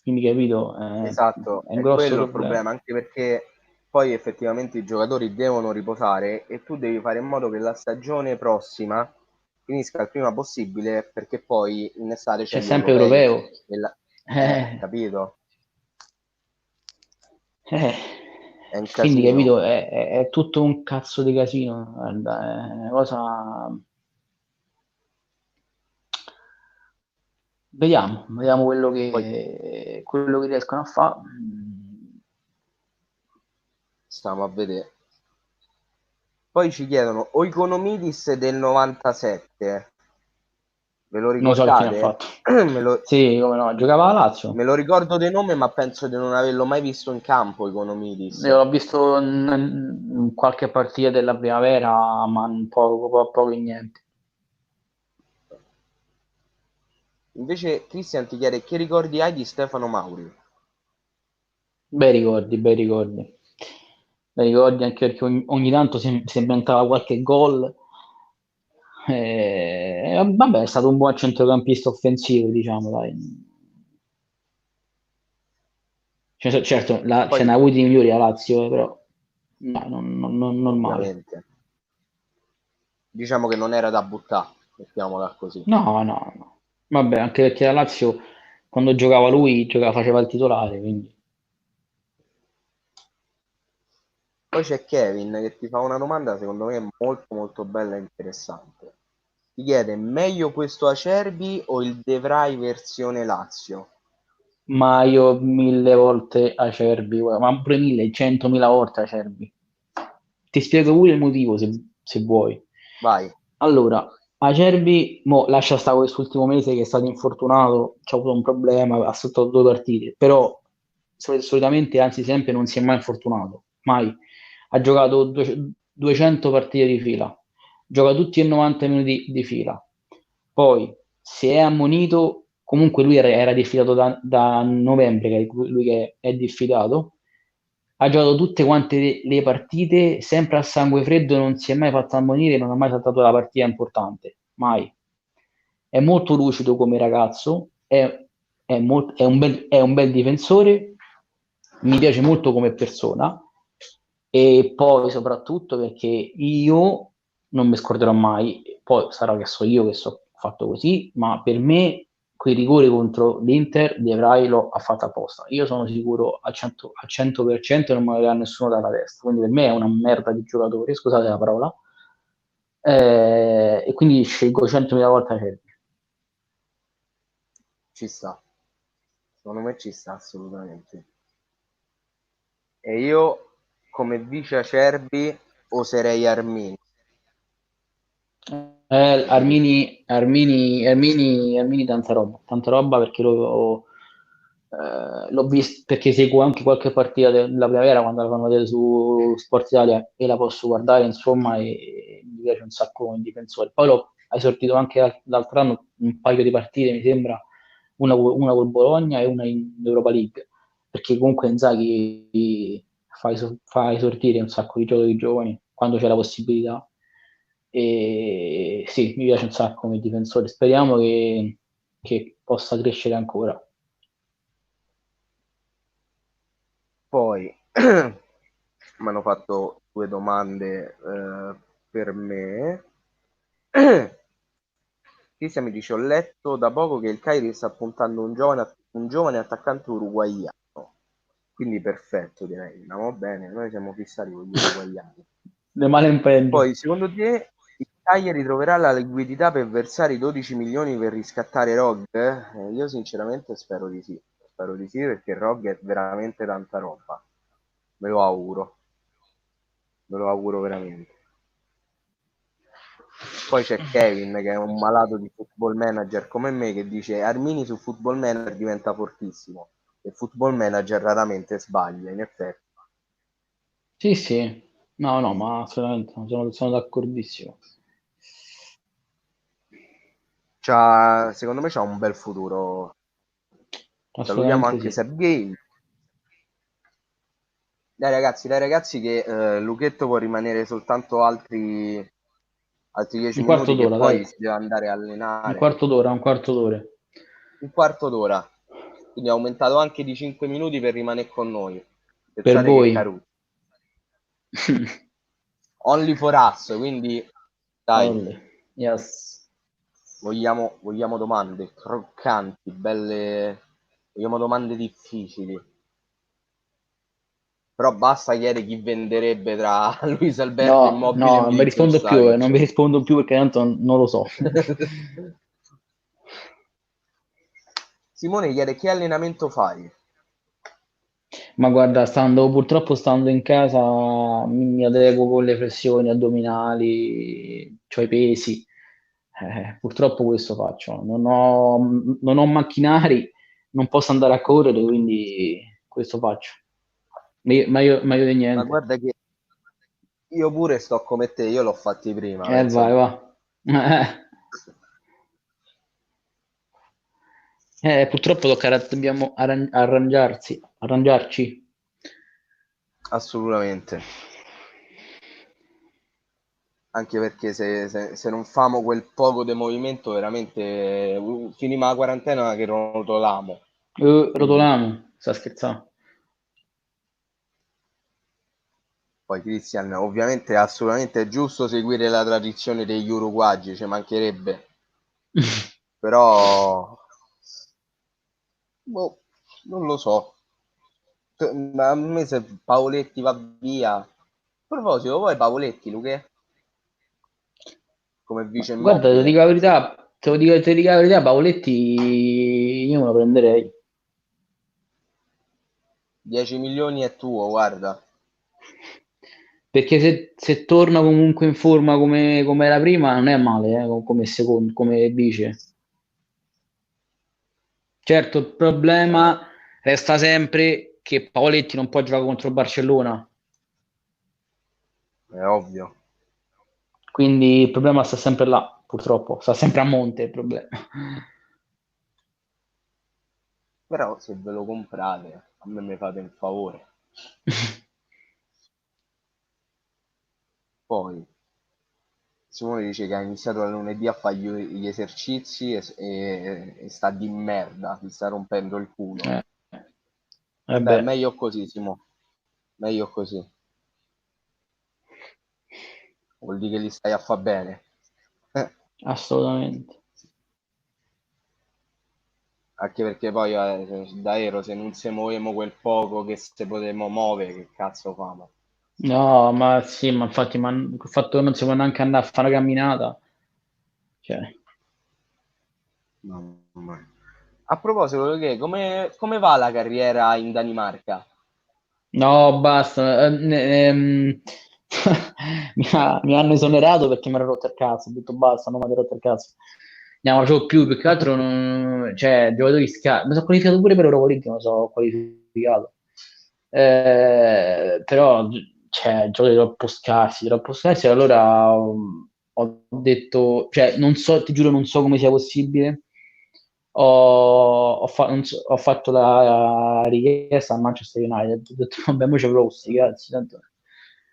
quindi capito, Esatto, è un è grosso quello il problema. problema, anche perché poi effettivamente i giocatori devono riposare e tu devi fare in modo che la stagione prossima finisca il prima possibile perché poi in estate c'è C'è gli sempre europei. europeo. E Eh, capito? eh, È un quindi casino. capito, è tutto un cazzo di casino, guarda, è una cosa. Vediamo Poi quello che riescono a fare. stiamo a vedere. Poi ci chiedono Oikonomidis del 97. Ve lo Non so che fine ha ricordate? fatto. me, lo, Sì, come no, giocava a Lazio. me lo ricordo di nome, ma penso di non averlo mai visto in campo Oikonomidis. Io l'ho visto in qualche partita della primavera, ma poco e niente. Invece Cristian ti chiede che ricordi hai di Stefano Mauri? Bei ricordi, bei ricordi. Bei ricordi anche perché ogni tanto si inventava qualche gol. Vabbè, è stato un buon centrocampista offensivo, diciamo, dai. Cioè, certo, ce Poi n'ha avuti i migliori la Lazio, però no, non male. ovviamente diciamo che non era da buttare, mettiamola così. No, no, no. Vabbè, anche perché la Lazio, quando giocava lui, faceva il titolare, quindi. Poi c'è Kevin che ti fa una domanda secondo me molto molto bella e interessante. Ti chiede meglio questo Acerbi o il De Vrij versione Lazio? Ma io 1000 volte Acerbi, guarda, ma pure 1000, 100.000 volte Acerbi. Ti spiego pure il motivo se vuoi. Vai, Allora, Acerbi, lascia stare quest'ultimo mese che è stato infortunato, c'ha avuto un problema, ha saltato 2 partite, però solitamente, anzi sempre, non si è mai infortunato, mai. Ha giocato 200 partite di fila, gioca tutti e 90 minuti di fila. Poi, se è ammonito, comunque lui era diffidato da novembre, che è lui che è diffidato, ha giocato tutte quante le partite sempre a sangue freddo, non si è mai fatto ammonire, non ha mai saltato la partita importante, mai. È molto lucido come ragazzo, è un bel difensore, mi piace molto come persona e poi soprattutto perché io non mi scorderò mai, poi sarà che so io che so fatto così, ma per me quei rigori contro l'Inter De Vrij lo ha fatto apposta. Io sono sicuro al 100% non me ne nessuno dalla testa, quindi per me è una merda di giocatore, scusate la parola, e quindi scelgo 100.000 volte Acerbi. ci sta. Secondo me ci sta assolutamente. E io come vice Acerbi oserei Armin. Armini, tanta roba perché l'ho visto, perché seguo anche qualche partita della primavera quando la fanno vedere su Sport Italia e la posso guardare, insomma, e mi piace un sacco come difensore. Poi l'ho esordito anche l'altro anno un paio di partite, mi sembra, una col Bologna e una in Europa League, perché comunque Inzaghi fa esordire un sacco di giocatori giovani quando c'è la possibilità. E sì, mi piace un sacco come difensore, speriamo che possa crescere ancora. Poi mi hanno fatto due domande per me. Cristian mi dice: Ho letto da poco che il Cagliari sta puntando un giovane attaccante uruguaiano. Quindi perfetto, direi. Andiamo bene, noi siamo fissati con gli uruguaiani. Ne male in peggio. Poi, secondo te, il Cagliari troverà la liquidità per versare i 12 milioni per riscattare Rog? Io sinceramente spero di sì. Spero di sì perché Rog è veramente tanta roba. Me lo auguro. Me lo auguro veramente. Poi c'è Kevin che è un malato di Football Manager come me che dice Armini su Football Manager diventa fortissimo e Football Manager raramente sbaglia, in effetti. Sì, sì, no, no, ma assolutamente sono d'accordissimo. Secondo me c'ha un bel futuro. Salutiamo Assolutamente anche sì. Seb Game. Dai ragazzi che Luchetto può rimanere soltanto altri 10 Un quarto minuti che d'ora, dai. poi si deve andare a Un allenare. quarto d'ora, un quarto d'ora. Un quarto d'ora. Quindi ha aumentato anche di 5 minuti per rimanere con noi. Per Pensate che voi. caruccio. Only for us, quindi dai, Only. Yes. vogliamo domande croccanti, belle, vogliamo domande difficili. Però basta chiedere chi venderebbe tra Luis Alberto No, Immobile e no, non vi Milinkovic rispondo più, non vi Savic. rispondo più perché tanto non lo so. Simone chiede che allenamento fai? Ma guarda, purtroppo stando in casa mi adeguo con le flessioni addominali, cioè i pesi. Purtroppo questo faccio. Non ho macchinari, non posso andare a correre, quindi questo faccio. Meglio di Ma niente. guarda che io pure sto come te, io l'ho fatti prima, pensa Vai, tu. va. Purtroppo dobbiamo arrangiarci. Assolutamente. Anche perché se non famo quel poco di movimento, veramente finima la quarantena che rotolamo. Quindi Rotolano, sta scherzando. poi Christian, ovviamente assolutamente è giusto seguire la tradizione degli uruguagi, ci mancherebbe. Però boh, non lo so. Ma a me se Paoletti va via. A proposito, poi Paoletti, Luque, come vice Guarda, ti immobile, dico la verità, te lo dico la verità, Paoletti io me lo prenderei. 10 milioni è tuo, guarda. Perché se torna comunque in forma come era prima, non è male, come secondo, come vice. Certo, il problema resta sempre che Paoletti non può giocare contro il Barcellona, È ovvio. quindi il problema sta sempre là, purtroppo, sta sempre a monte il problema. Però se ve lo comprate, a me mi fate un favore. Poi Simone dice che ha iniziato da lunedì a fare gli esercizi e sta di merda, si sta rompendo il culo. Eh, Vabbè, beh, meglio così, Simo. Meglio così. Vuol dire che li stai a fa bene. assolutamente. Anche perché poi davvero se non se muovemo quel poco che se potremmo muovere, che cazzo famo? No, ma sì, ma infatti, ma il fatto che non si può neanche andare a fare una camminata, cioè, Mamma mia. A proposito, che come va la carriera in Danimarca? no, basta. Mi hanno esonerato perché mi ero rotto il cazzo. Ho detto basta, non mi ero rotto il cazzo. Non la facevo più, più che altro, cioè, giocatori scarsi. Mi sono qualificato pure per Europa League, mi sono qualificato. Però, cioè, giocatori troppo scarsi. Allora ho detto, cioè, non so, ti giuro, non so come sia possibile. ho fatto la richiesta a Manchester United, ho detto vabbè, mo ci provo sti cazzi, tanto.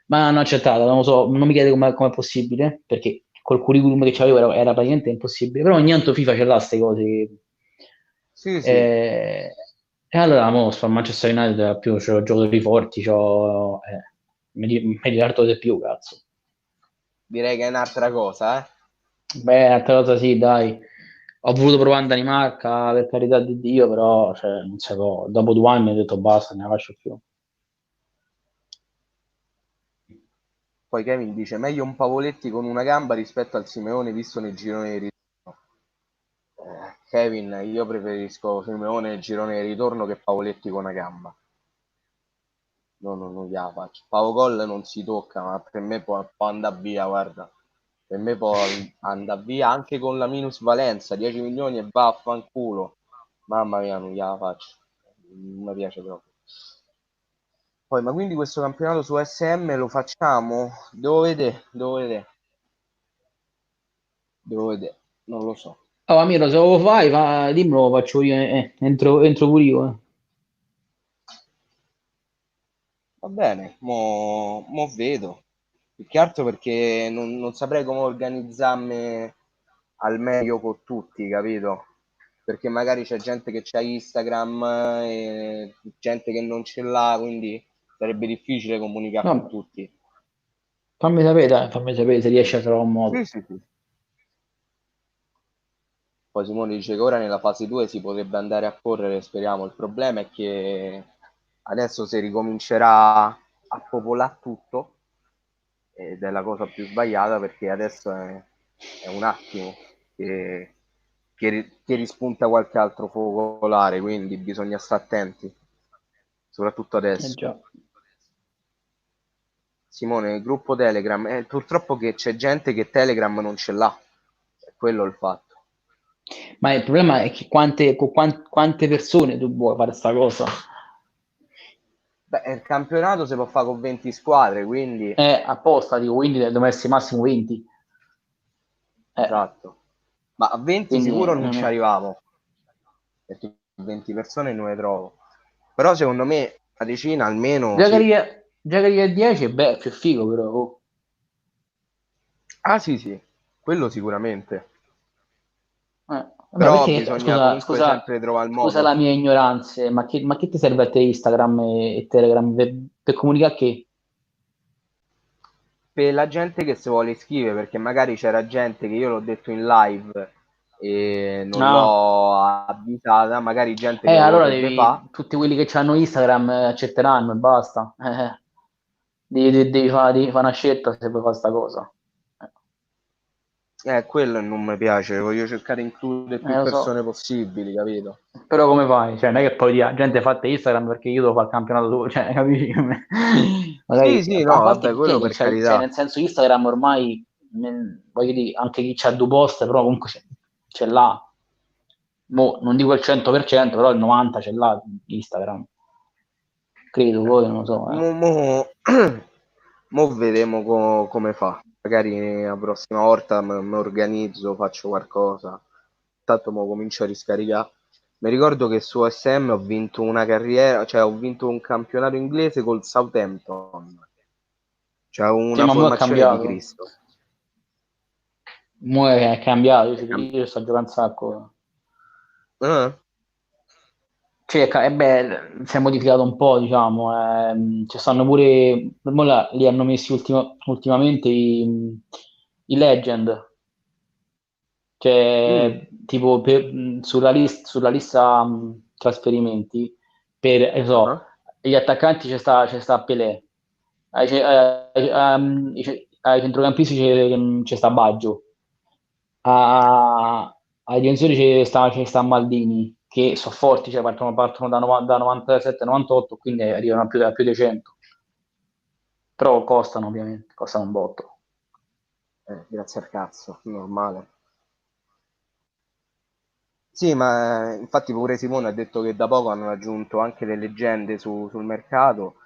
Ma hanno accettato, non lo so, non mi chiede come è possibile, perché col curriculum che c'avevo era praticamente impossibile, però ogni tanto FIFA ce l'ha queste cose. Sì, sì, E, e allora mo sto a Manchester United, più c'ho giocatori forti, mi diverto di più, cazzo. direi che è un'altra cosa, eh. Beh, altra cosa sì, dai. Ho voluto provare a Danimarca, per carità di Dio, però cioè, non si può. Dopo 2 anni mi ho detto basta, ne la faccio più. Poi Kevin dice meglio un Pavoletti con una gamba rispetto al Simeone visto nel girone di ritorno. Kevin, io preferisco Simeone nel girone di ritorno che Pavoletti con una gamba. No, no, non gliela faccio. Pau Gol non si tocca, ma per me può andare via, guarda. Per me può andare via anche con la minusvalenza, 10 milioni e va a fanculo. Mamma mia, non gliela faccio. Non mi piace proprio. Poi, ma quindi questo campionato su SM lo facciamo? Devo vedere, devo vedere, devo vedere. Non lo so. Oh, Amiro, se lo fai, dimmelo, lo faccio io, entro pure io. Va bene, mo vedo. Più che altro perché non saprei come organizzarmi al meglio con tutti, capito? Perché magari c'è gente che c'ha Instagram e gente che non ce l'ha, quindi sarebbe difficile comunicare con No, tutti. fammi sapere, dai, fammi sapere se riesci a trovare un Sì, modo. sì, sì. Poi Simone dice che ora nella fase 2 si potrebbe andare a correre, speriamo. Il problema è che adesso si ricomincerà a popolare tutto ed è la cosa più sbagliata perché adesso è un attimo che rispunta qualche altro focolare, quindi bisogna stare attenti, soprattutto adesso. Già. Simone, il gruppo Telegram, purtroppo che c'è gente che Telegram non ce l'ha, è quello il fatto. Ma il problema è che quante persone tu vuoi fare sta cosa? Beh, il campionato si può fare con 20 squadre, quindi Apposta, dico, quindi deve essere massimo 20. esatto. Ma a 20 Quindi sicuro non non ci è... arrivavo, perché 20 persone non le trovo. Però secondo me una decina almeno sì. Giocare a 10, beh, è più figo però. Oh. Ah sì sì, quello sicuramente. Vabbè, Però perché, bisogna comunque sempre trovare il scusa la modo. mia ignoranza, ma che ti serve a te Instagram e Telegram per comunicare che? Per la gente che si vuole iscrivere, perché magari c'era gente che io l'ho detto in live e non Ah, l'ho avvisata, magari gente che lo allora vorrebbe fare. tutti quelli che hanno Instagram accetteranno e basta. Devi fare una scelta se vuoi fare sta cosa. Quello non mi piace, voglio cercare di includere più Lo so. persone possibili, capito? Però come fai? Cioè, non è che poi la gente fatta Instagram perché io devo fare il campionato tu, cioè, capisci? Sì, Magari, sì, a no, parte vabbè, chi è quello che per c'ha, cioè, carità. nel senso Instagram ormai, voglio dire, anche chi c'ha due post, però comunque ce l'ha. Mo, non dico il 100%, però il 90% ce l'ha Instagram. Credo, poi non lo so, Mo, mo- mo vedremo come fa. Magari la prossima volta mi organizzo, faccio qualcosa. Tanto mo comincio a riscaricare. Mi ricordo che su SM ho vinto una carriera, cioè ho vinto un campionato inglese col Southampton. Cioè Sì, una ma mo è formazione di cambiato. Cristo. Mo è cambiato, È io sto giocando un sacco. eh? Cioè, beh, si è modificato un po', diciamo. Ci stanno pure. Mo li hanno messi ultimamente i Legend. Mm, Cioè, tipo, sulla lista trasferimenti, so, ah. gli attaccanti c'è sta Pelé. Ai centrocampisti c'è sta Baggio. Ai difensori c'è sta Maldini, che sono forti, cioè partono da 97-98, quindi arrivano a più di 100. Però costano, ovviamente, costano un botto. Grazie al cazzo, normale. Sì, ma infatti pure Simone ha detto che da poco hanno aggiunto anche le leggende sul mercato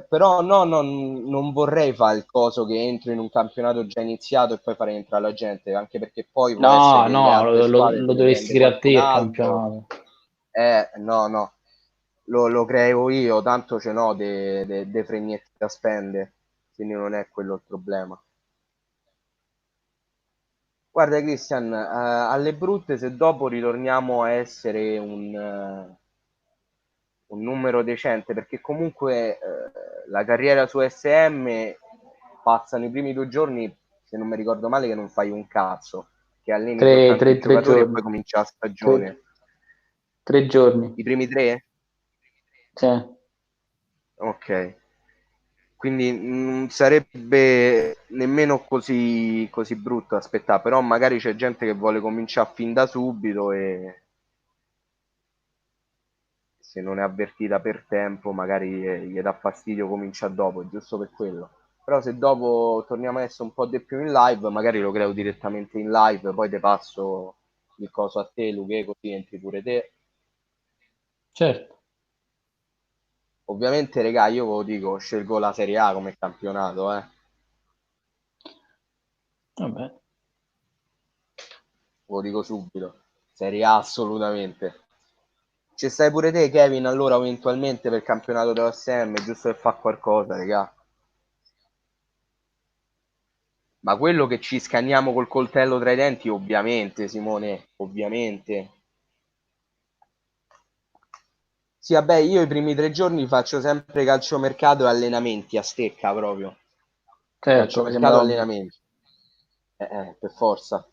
Però no, non vorrei fare il coso che entro in un campionato già iniziato e poi fare entrare la gente, anche perché poi può essere No, che le no, altre squadre lo se ne dovresti prende creare a te qualcun il altro. campionato. No, no, lo creo io, tanto ce n'ho dei fregnetti da spendere, quindi non è quello il problema. Guarda Christian, alle brutte se dopo ritorniamo a essere un numero decente, perché comunque la carriera su SM passano i primi 2 giorni, se non mi ricordo male, che non fai un cazzo, che alleni soltanto i Tre giocatori e giorni. poi comincia la Tre, stagione. 3 giorni. I primi 3? Sì. Ok. Quindi non sarebbe nemmeno così brutto aspettare, però magari c'è gente che vuole cominciare fin da subito e se non è avvertita per tempo magari gli dà fastidio comincia dopo, giusto per quello. Però se dopo torniamo a essere un po' di più in live, magari lo creo direttamente in live, poi te passo il coso a te, Luque, così entri pure te. Certo. Ovviamente, regà, io ve lo dico, scelgo la Serie A come campionato, eh. Vabbè. Ve lo dico subito. Serie A assolutamente. Ci stai pure te, Kevin, allora eventualmente per il campionato dell'OSM, giusto per fare qualcosa, regà. Ma quello che ci scanniamo col coltello tra i denti, ovviamente, Simone, ovviamente. Sì, vabbè, io i primi 3 giorni faccio sempre calciomercato e allenamenti a stecca proprio. Certo, mi Calciomercato sembra e ovvio. allenamenti. Per forza.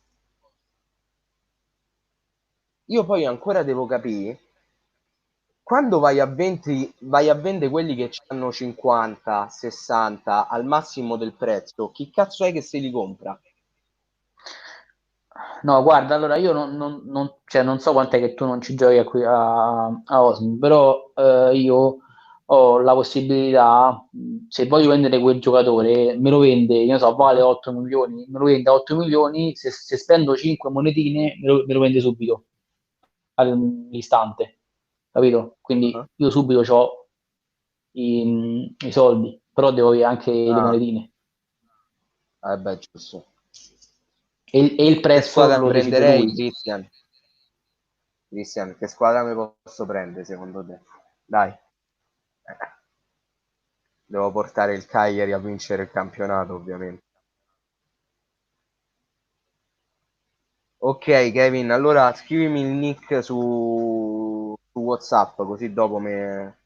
Io poi ancora devo capire, quando vai a vendere quelli che hanno 50, 60 al massimo del prezzo, chi cazzo è che se li compra? No, guarda, allora io cioè, non so quant'è che tu non ci giochi a Osmo, però io ho la possibilità, se voglio vendere quel giocatore, me lo vende, io non so, vale 8 milioni, me lo vende a 8 milioni, se spendo 5 monetine me lo vende subito, all'istante, capito? Quindi Ah, io subito ho i soldi, però devo avere anche le ah, monetine. beh, giusto. E il Che prezzo squadra lo decide prenderei, lui. Christian? Christian, che squadra mi posso prendere secondo te? Dai. Devo portare il Cagliari a vincere il campionato, ovviamente. Ok, Kevin, allora scrivimi il nick su WhatsApp, così dopo me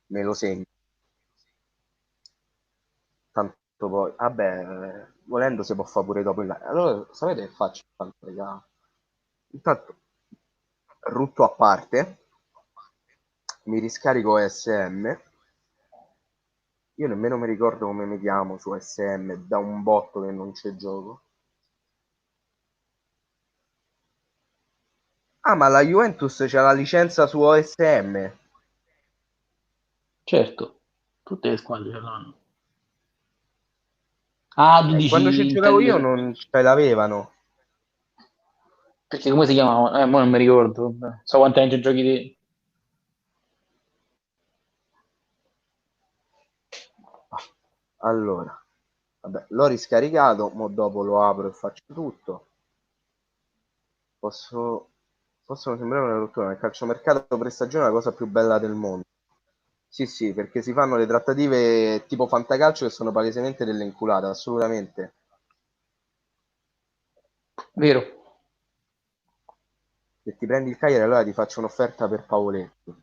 lo segni. Tanto poi, vabbè, volendo si può fare pure dopo il live. Allora, sapete che faccio? Tanto, raga? Intanto, rutto a parte, mi riscarico SM. Io nemmeno mi ricordo come mi chiamo su SM, da un botto che non c'è gioco. Ah, ma la Juventus c'ha la licenza su OSM. Certo, tutte le squadre ce l'hanno. Ah, tu Quando ci dici giocavo io non ce l'avevano. perché come si chiamava? Mo non mi ricordo. Vabbè. So quanti anni ci giochi te. Allora, vabbè, l'ho riscaricato, mo dopo lo apro e faccio tutto. Posso... Possono sembrare una rottura, ma il calciomercato pre-stagione è la cosa più bella del mondo. Sì, sì, perché si fanno le trattative tipo fantacalcio che sono palesemente delle inculate, assolutamente. Vero? Se ti prendi il Cagliari allora ti faccio un'offerta per Pavoletti.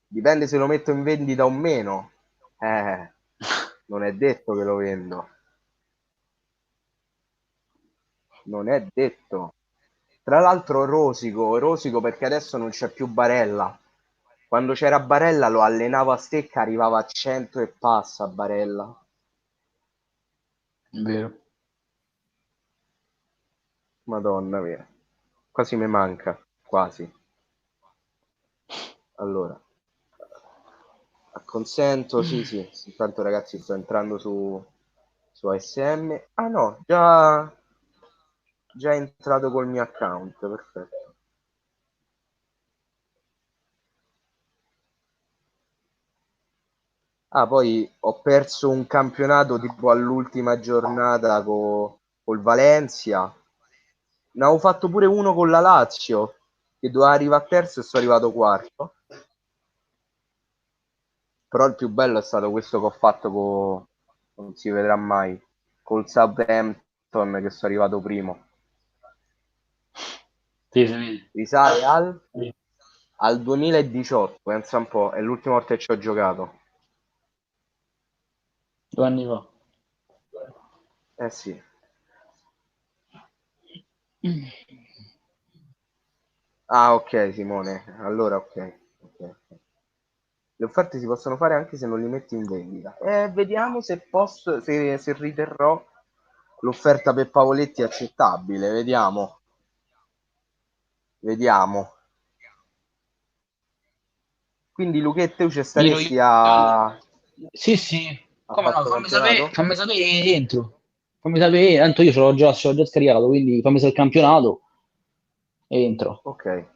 Dipende se lo metto in vendita o meno. Eh, non è detto che lo vendo. Non è detto. Tra l'altro rosico perché adesso non c'è più Barella. Quando c'era Barella lo allenavo a stecca, arrivava a 100 e passa Barella. Vero. Madonna mia. Quasi mi manca, quasi. Allora, acconsento, sì, sì. Intanto ragazzi sto entrando su ASM. Ah no, già entrato col mio account, perfetto. Ah, poi ho perso un campionato tipo all'ultima giornata col Valencia. Ne avevo fatto pure uno con la Lazio, che doveva arrivare a terzo e sono arrivato quarto. Però il più bello è stato questo che ho fatto non si vedrà mai, col Southampton che sono arrivato primo. Sì, sì. Risale al 2018, pensa un po', è l'ultima volta che ci ho giocato. 2 anni fa. Eh sì. Ah, ok, Simone. Allora, ok. Ok. Le offerte si possono fare anche se non li metti in vendita. Vediamo se posso, se riterrò l'offerta per Pavoletti accettabile. Vediamo. Vediamo. Quindi Lucchette, tu ci Io, staresti a sì, sì, come no, fatto campionato? fammi sapere dentro. Fammi sapere, tanto io ce l'ho già scaricato, quindi fammi sapere il campionato e entro. Ok,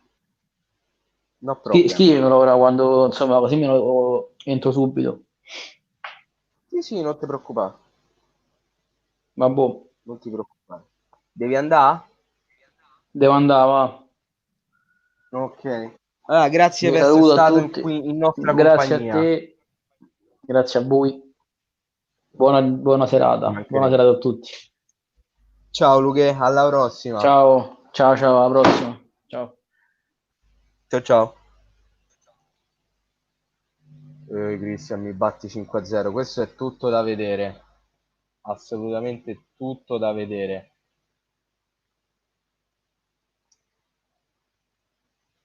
no problem. Scrivimelo ora quando, insomma, così entro subito. Sì, sì, non ti preoccupare. Vabbè, Non ti preoccupare. Devi andare? devo andare, va. Ok. Allora, grazie Vi per essere saluto a stato tutti. qui in nostra Grazie a compagnia. te, grazie a voi. Buona Ci serata. Buona mancherebbe. serata a tutti. Ciao Luche, alla prossima. Ciao, ciao, ciao, alla prossima. Ciao. Ciao ciao. Cristian, mi batti 5-0. Questo è tutto da vedere. Assolutamente tutto da vedere.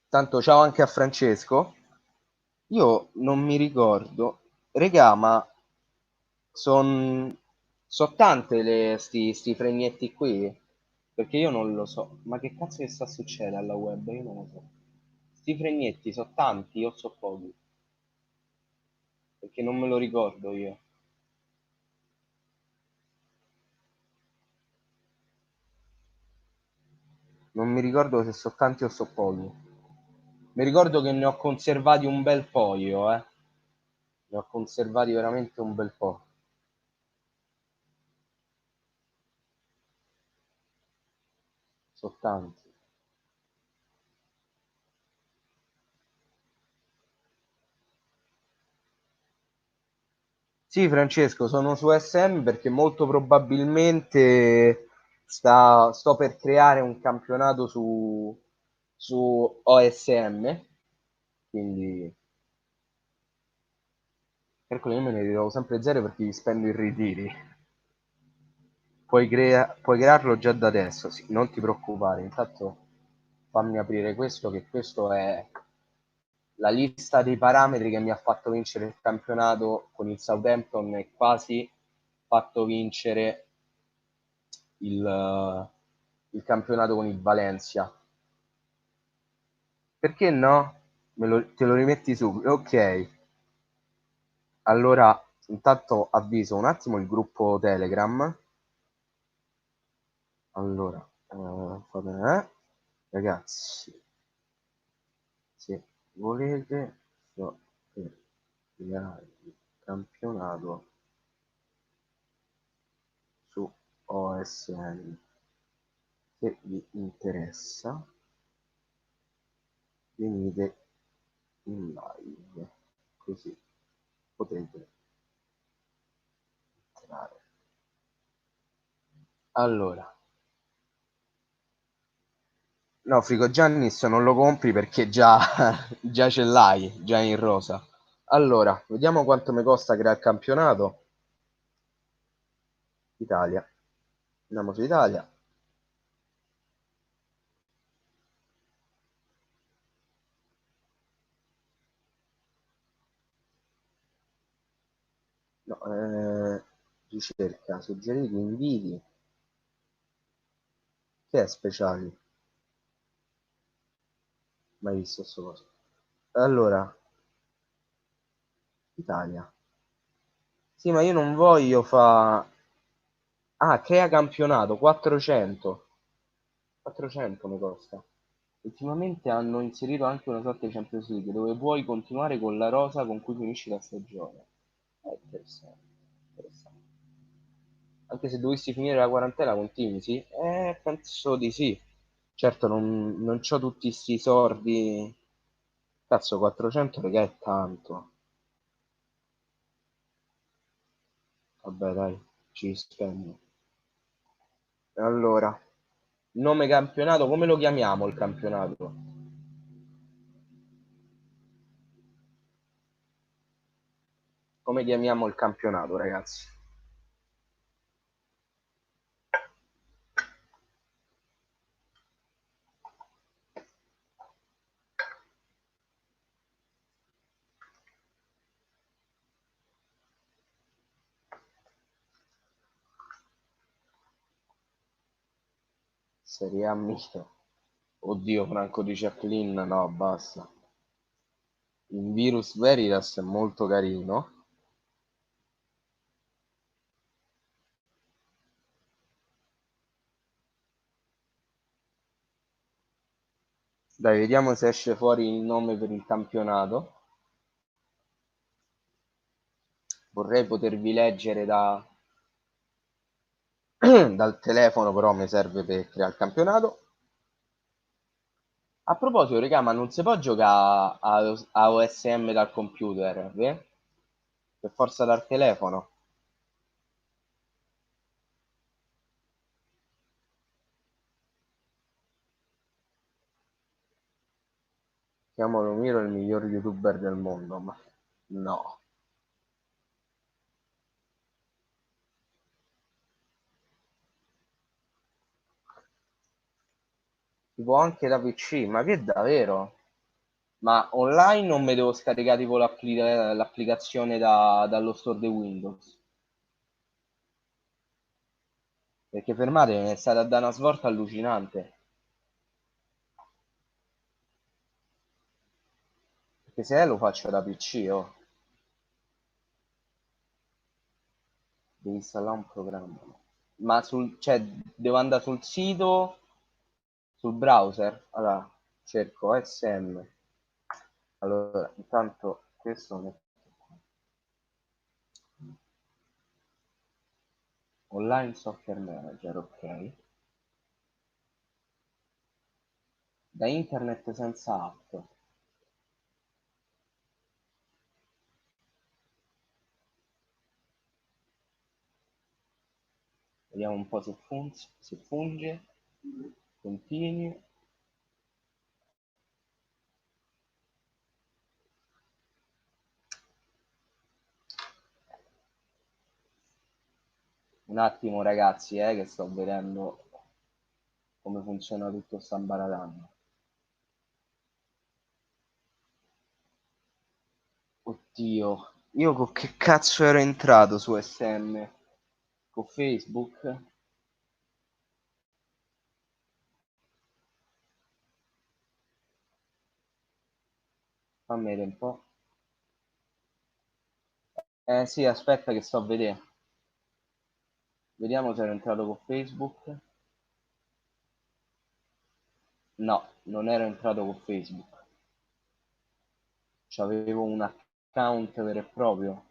Tanto ciao anche a Francesco. Io non mi ricordo. Regà, ma so tante sti fregnetti qui? Perché io non lo so. Ma che cazzo che sta succedendo alla web? Io non lo so. Sti fregnetti so tanti o so pochi? Perché non me lo ricordo io. Non mi ricordo se so tanti o so pochi. Mi ricordo che ne ho conservati un bel po' io, eh. Ne ho conservati veramente un bel po'. So tanti. Sì, Francesco, sono su SM perché molto probabilmente sto per creare un campionato su OSM, quindi calcolo io me ne ritrovo sempre zero perché gli spendo i ritiri. Puoi crearlo già da adesso, sì, non ti preoccupare. Intanto fammi aprire questo, che questo è la lista dei parametri che mi ha fatto vincere il campionato con il Southampton e quasi fatto vincere il campionato con il Valencia. Perché no? Te lo rimetti subito. Ok, allora intanto avviso un attimo il gruppo Telegram. Allora, ragazzi, se volete sto per creare il campionato su OSN, se vi interessa venite in live, così potete entrare. Allora, no, Frigo Giannis non lo compri perché già, già ce l'hai, già in rosa. Allora, vediamo quanto mi costa creare il campionato. Italia. Andiamo su Italia. No, ricerca, suggeriti inviti. Che è speciali? Mai visto sto cosa. Allora, Italia. Sì, ma io non voglio fa... Ah, crea campionato, 400. 400 mi costa. Ultimamente hanno inserito anche una sorta di Champions League dove puoi continuare con la rosa con cui finisci la stagione. Interessante, interessante. Anche se dovessi finire la quarantena continui, sì? Penso di sì. Certo, non c'ho tutti sti sordi. Cazzo, 400 raga è tanto. Vabbè, dai, ci spendo. Allora, nome campionato, come lo chiamiamo il campionato? Come chiamiamo il campionato, ragazzi? Serie A misto. Oddio, Franco di Chaplin, no, basta. In Virus Veritas è molto carino. Dai, vediamo se esce fuori il nome per il campionato. Vorrei potervi leggere dal telefono, però mi serve per creare il campionato. A proposito, raga, ma non si può giocare a OSM dal computer, per forza dal telefono. Chiamalo Miro il miglior youtuber del mondo, ma no. Si può anche da PC, ma che davvero? Ma online non mi devo scaricare tipo l'applicazione dallo store di Windows? Perché fermatemi, è stata a dare una svolta allucinante. Perché se lo faccio da PC, oh, devi installare un programma. Ma cioè, devo andare sul sito, sul browser? Allora, cerco SM. Allora, intanto questo online software manager, ok. Da internet senza app. Vediamo un po' se funge. Continui. Un attimo ragazzi, che sto vedendo come funziona tutto sta baradando. Oddio, io con che cazzo ero entrato su SM? Con Facebook? Fammi vedere un po'. Sì, aspetta che sto a vedere. Vediamo se ero entrato con Facebook. No, non ero entrato con Facebook. C'avevo un account vero e proprio.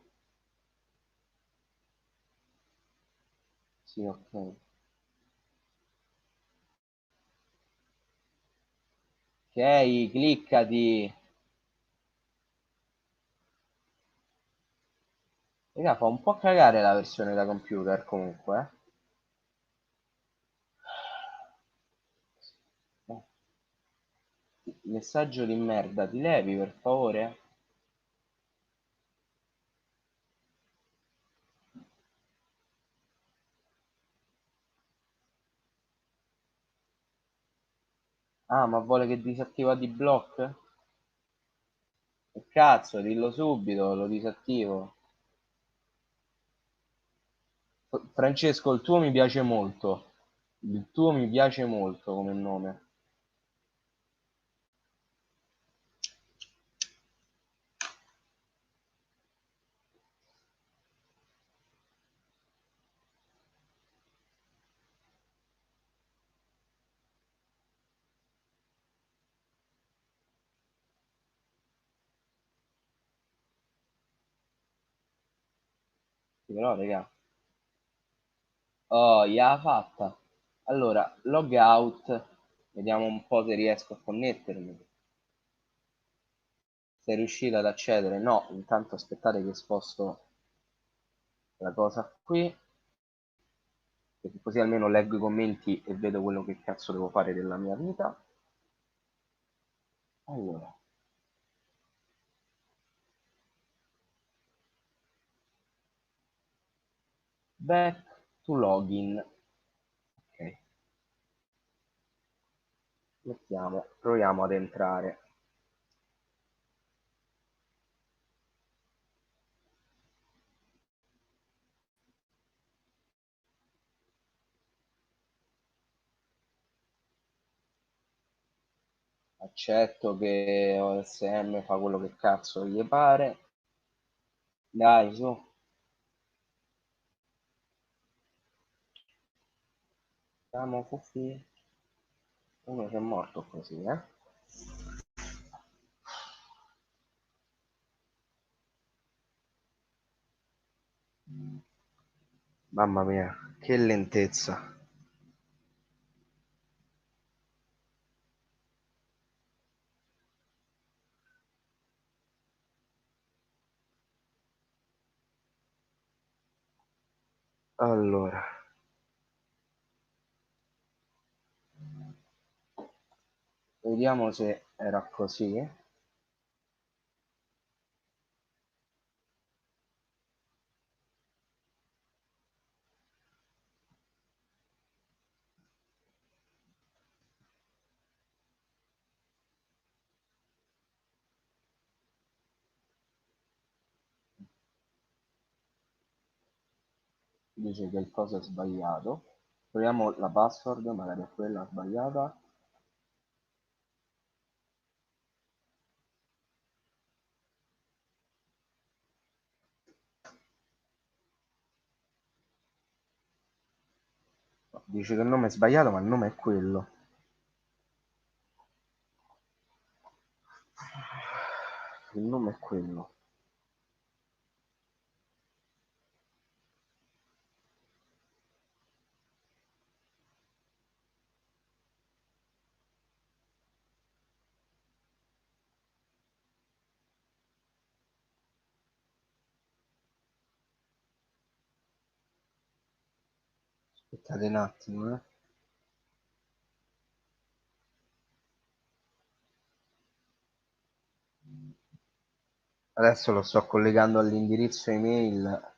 Sì, ok. Ok, cliccati. Raga, fa un po' cagare la versione da computer comunque. Messaggio di merda, ti levi per favore? Ah, ma vuole che disattiva di block? Che cazzo, dillo subito, lo disattivo. Francesco, il tuo mi piace molto. Il tuo mi piace molto come nome. però, raga. Oh, gliela fatta. Allora, log out. Vediamo un po' se riesco a connettermi. Sei riuscito ad accedere? No, intanto aspettate che sposto la cosa qui, perché così almeno leggo i commenti e vedo quello che cazzo devo fare della mia vita. Allora, back to login. Ok, proviamo ad entrare. Accetto che OSM fa quello che cazzo gli pare. Dai, su. Siamo fuffi. Uno c'è morto così, eh? Mamma mia, che lentezza. Allora, vediamo se era così. Dice che il coso è sbagliato. Proviamo la password, magari è quella sbagliata. Dice che il nome è sbagliato, ma il nome è quello. Il nome è quello. Aspettate un attimo, eh. Adesso lo sto collegando all'indirizzo email.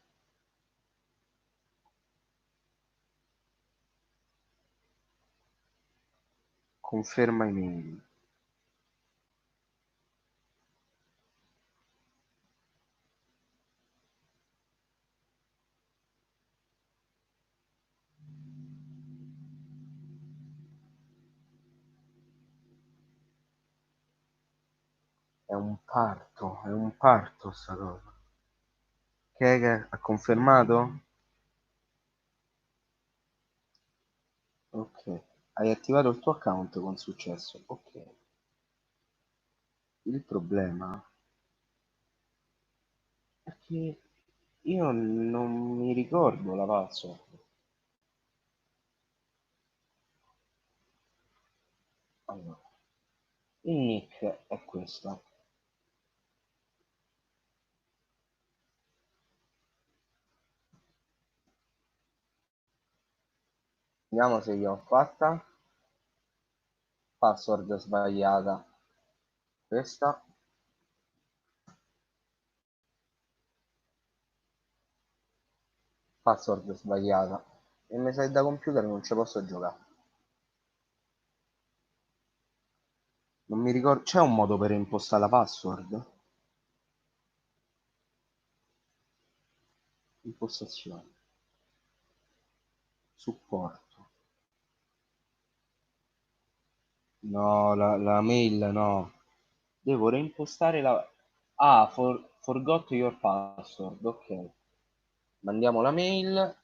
Conferma email. È un parto sta cosa. Che ha confermato? Ok. Hai attivato il tuo account con successo. Ok. Il problema è che io non mi ricordo la password. Allora, il nick è questo. Vediamo se io ho fatta. Password sbagliata. Questa. Password sbagliata. E mi sai da computer non ci posso giocare. Non mi ricordo. C'è un modo per impostare la password? Impostazione. Supporto. No, la mail no. Devo reimpostare la... Ah, forgot your password. Ok. Mandiamo la mail.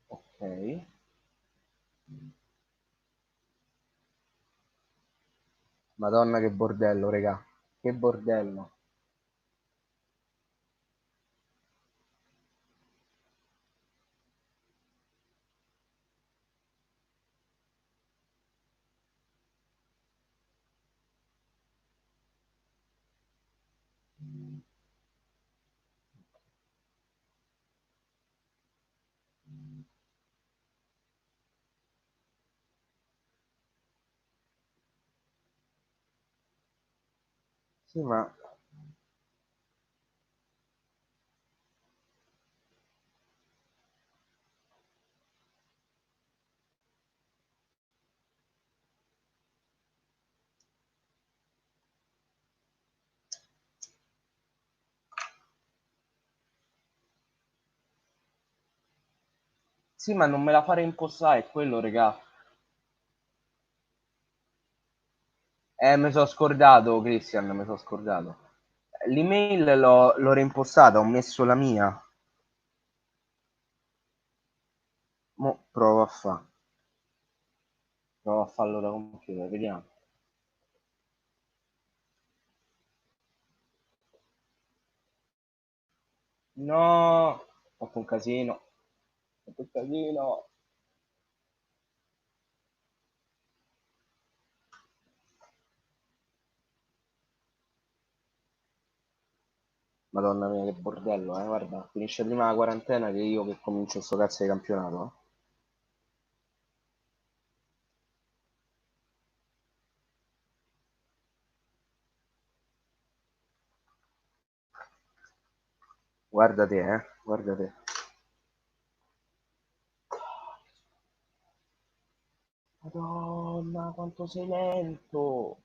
Ok. Madonna che bordello, regà. Che bordello. Sì, ma sì, ma non me la fare impostare, è quello, regà. Mi sono scordato, Christian, mi sono scordato. L'email l'ho reimpostata, ho messo la mia. Mo provo a fa. Provo a farlo da computer, vediamo. No, ho fatto un casino. Ho fatto un casino. Madonna mia, che bordello, guarda. Finisce prima la quarantena che io che comincio sto cazzo di campionato. Guarda te, guarda te. Madonna, quanto sei lento.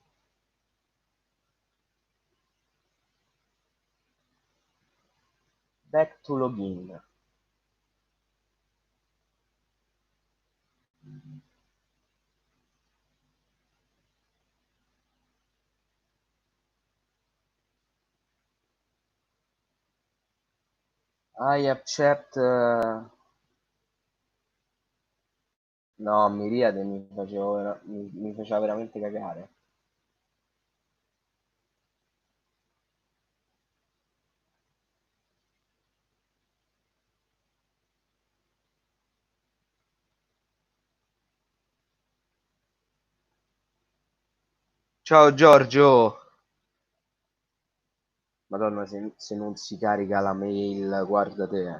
Back to login. I accept. No, Miriade mi faceva veramente cagare. Ciao Giorgio. Madonna, se non si carica la mail, guarda te.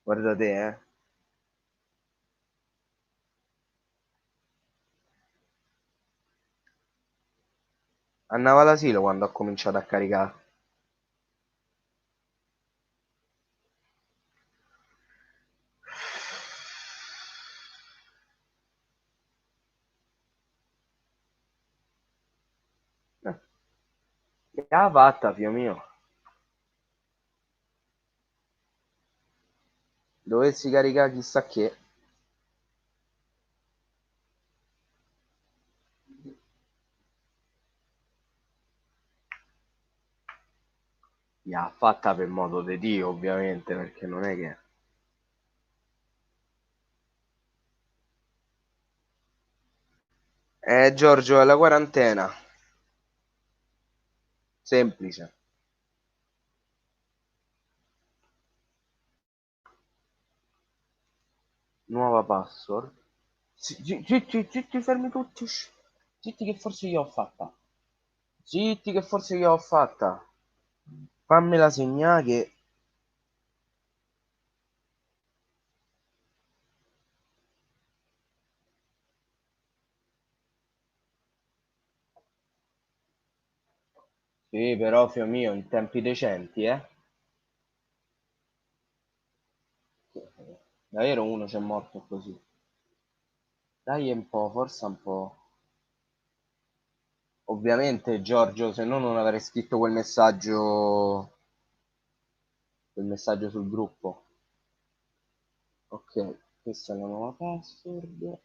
Guarda te, Andavo all'asilo quando ho cominciato a caricare. Che ha fatta, figlio mio? Dovessi caricare chissà che. Gli ha fatta per modo di Dio, ovviamente, perché non è che. Giorgio, è la quarantena. Semplice. Nuova password. Zitti, zitti, fermi tutti. Zitti che forse io ho fatta. Zitti che forse io ho fatta. Fammela segnare che. Sì, però, figlio mio, in tempi decenti, eh. Davvero uno c'è morto così. Dai un po', forza un po'. Ovviamente, Giorgio, se no non avrei scritto quel messaggio sul gruppo. Ok, questa è la nuova password.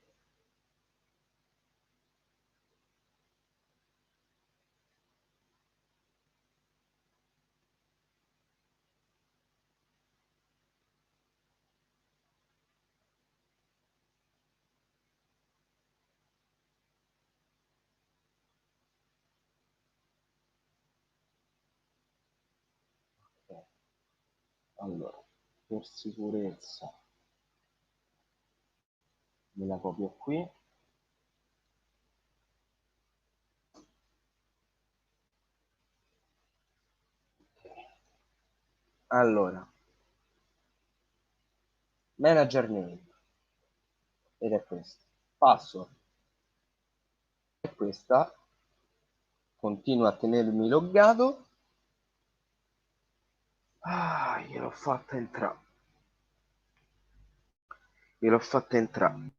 Allora, per sicurezza me la copio qui. Allora, manager name, ed è questo. Password, è questa. Continuo a tenermi loggato. Gliel'ho fatta entrare. Gliel'ho fatta entrare.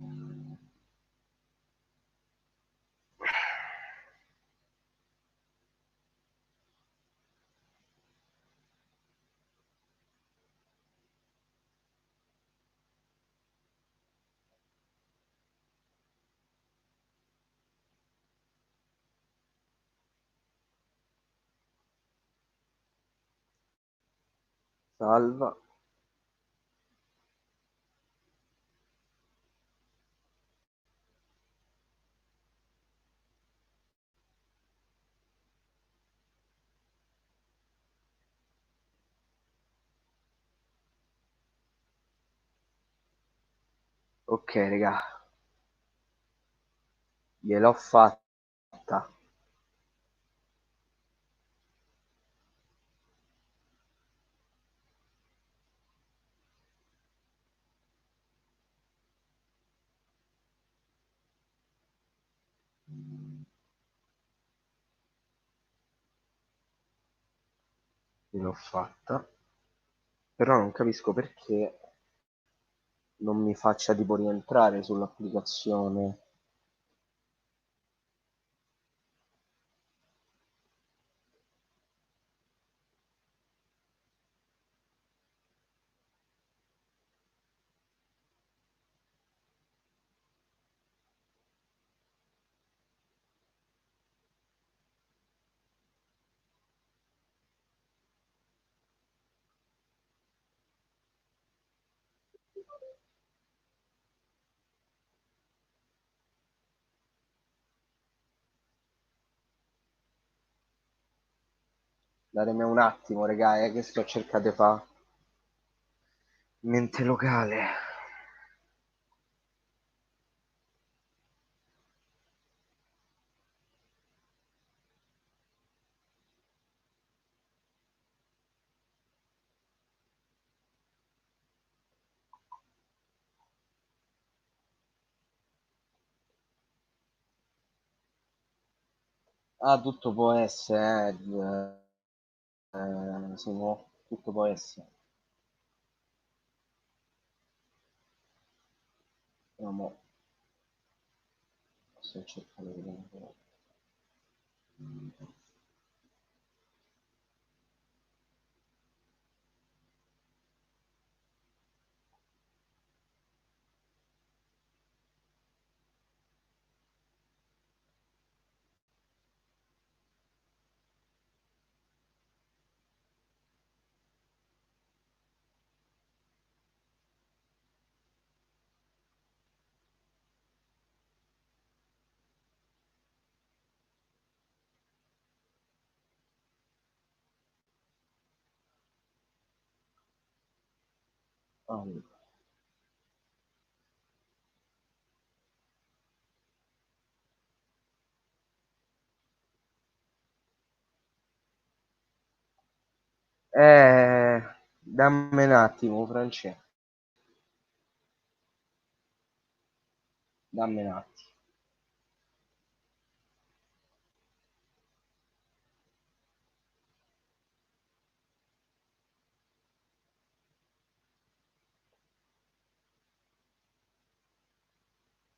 Salva. Ok, raga. Gliel'ho fatta. Gliel'ho fatta. Però non capisco perché non mi faccia tipo rientrare sull'applicazione. Datemi un attimo, raga, che sto cercando di fare. Mente locale. Ah, tutto può essere, sì, no, tutto può essere. No, mo, sto cercando di vedere. Allora. Dammi un attimo, Francesco. Dammi un attimo.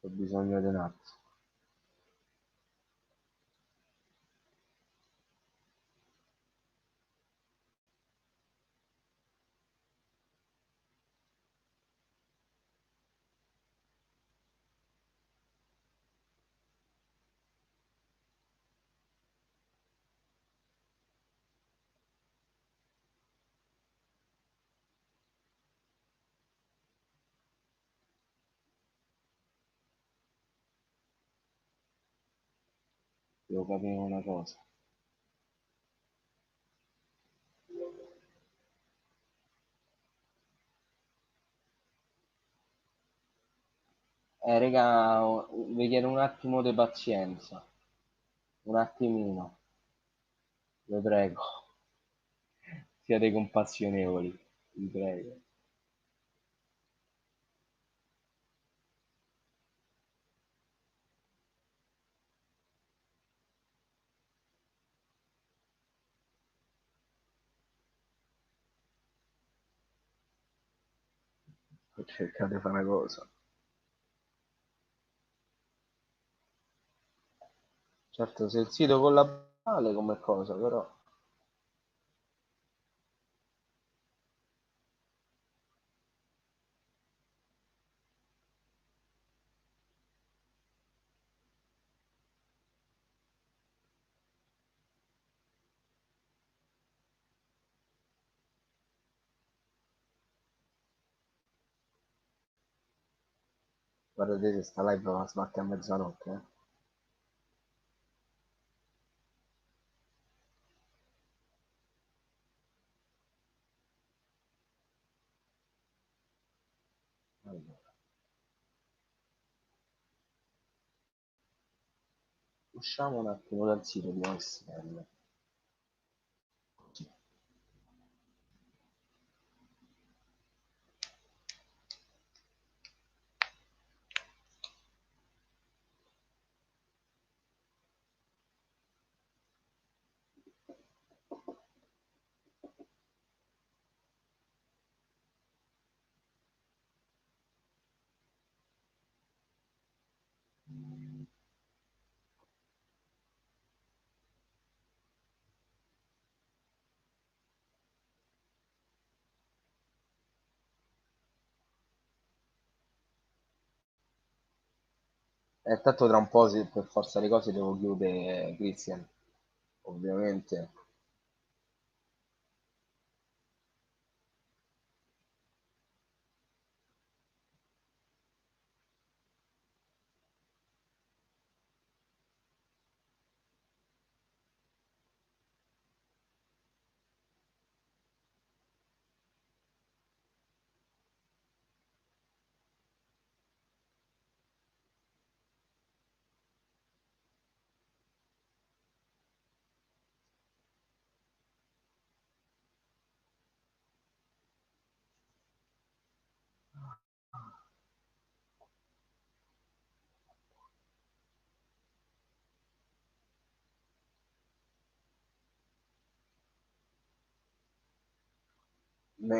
Ho bisogno di un attimo. Devo capire una cosa. Raga, vi chiedo un attimo di pazienza. Un attimino, vi prego. Siate compassionevoli, vi prego. Cercate di fare una cosa. Certo, se il sito collabora male come cosa, però... Guardate se sta live va a sbatte a mezzanotte, eh. Allora, usciamo un attimo dal sito di OSL. E tanto tra un po', per forza di cose, devo chiudere Christian, ovviamente.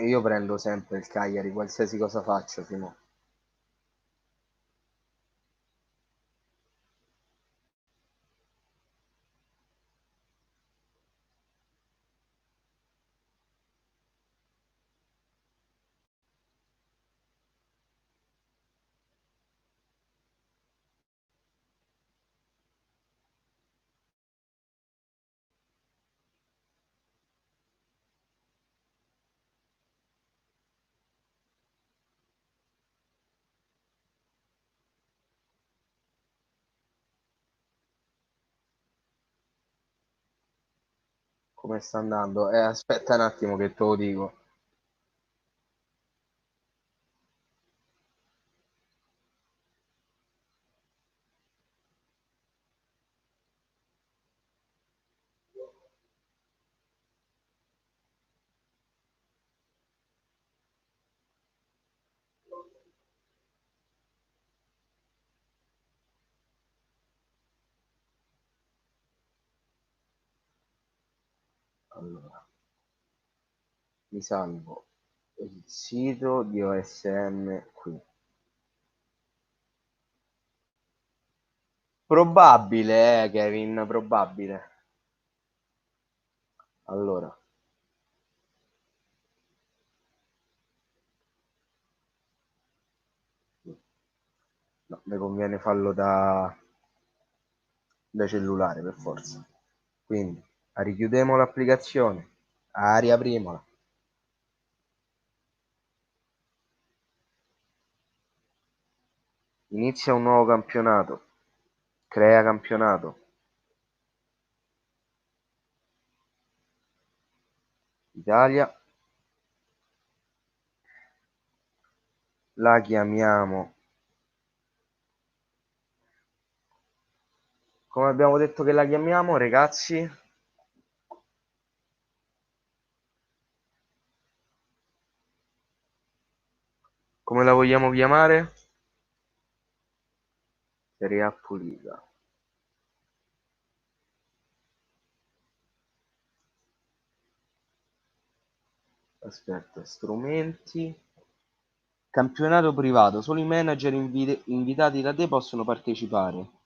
Io prendo sempre il Cagliari, qualsiasi cosa faccio, Simo. Come sta andando? Aspetta un attimo che te lo dico. Allora, mi salvo il sito di OSM qui. Probabile, Kevin, probabile. Allora, no, mi conviene farlo da cellulare per forza. Quindi, richiudiamo l'applicazione, riapriamola. Inizia un nuovo campionato, crea campionato. Italia, la chiamiamo Come abbiamo detto che la chiamiamo, ragazzi? Come la vogliamo chiamare? Serie A pulita. Aspetta, strumenti. Campionato privato. Solo i manager invitati da te possono partecipare.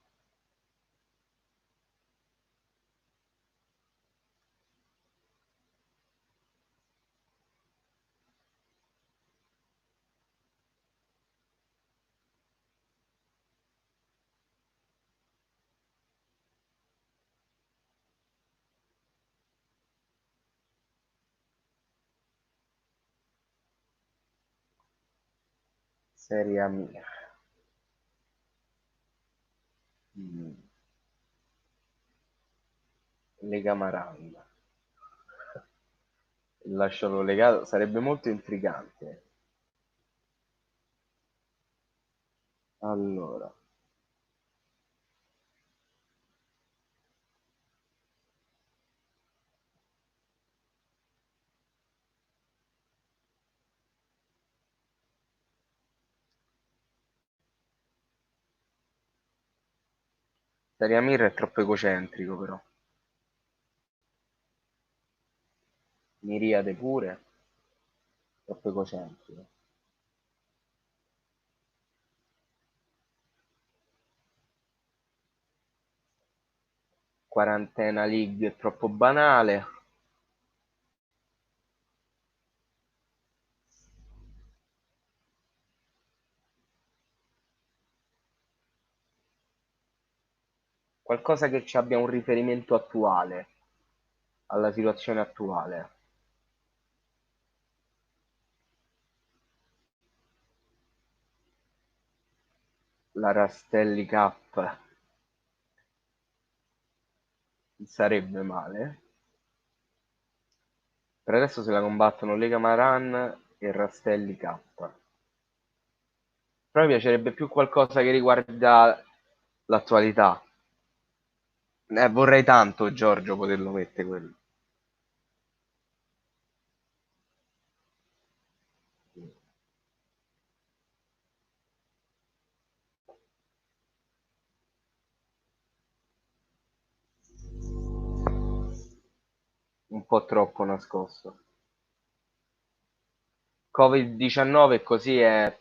Serie A mia. Lega Maranda. Lascialo legato, sarebbe molto intrigante. Allora, Serie A Mir è troppo egocentrico però. Miriade pure, troppo egocentrico. Quarantena League è troppo banale. Qualcosa che ci abbia un riferimento attuale, alla situazione attuale. La Rastelli Cup sarebbe male. Per adesso se la combattono Lega Maran e Rastelli Cup. Però mi piacerebbe più qualcosa che riguarda l'attualità. Vorrei tanto, Giorgio, poterlo mettere quello. Un po' troppo nascosto. Covid-19 così è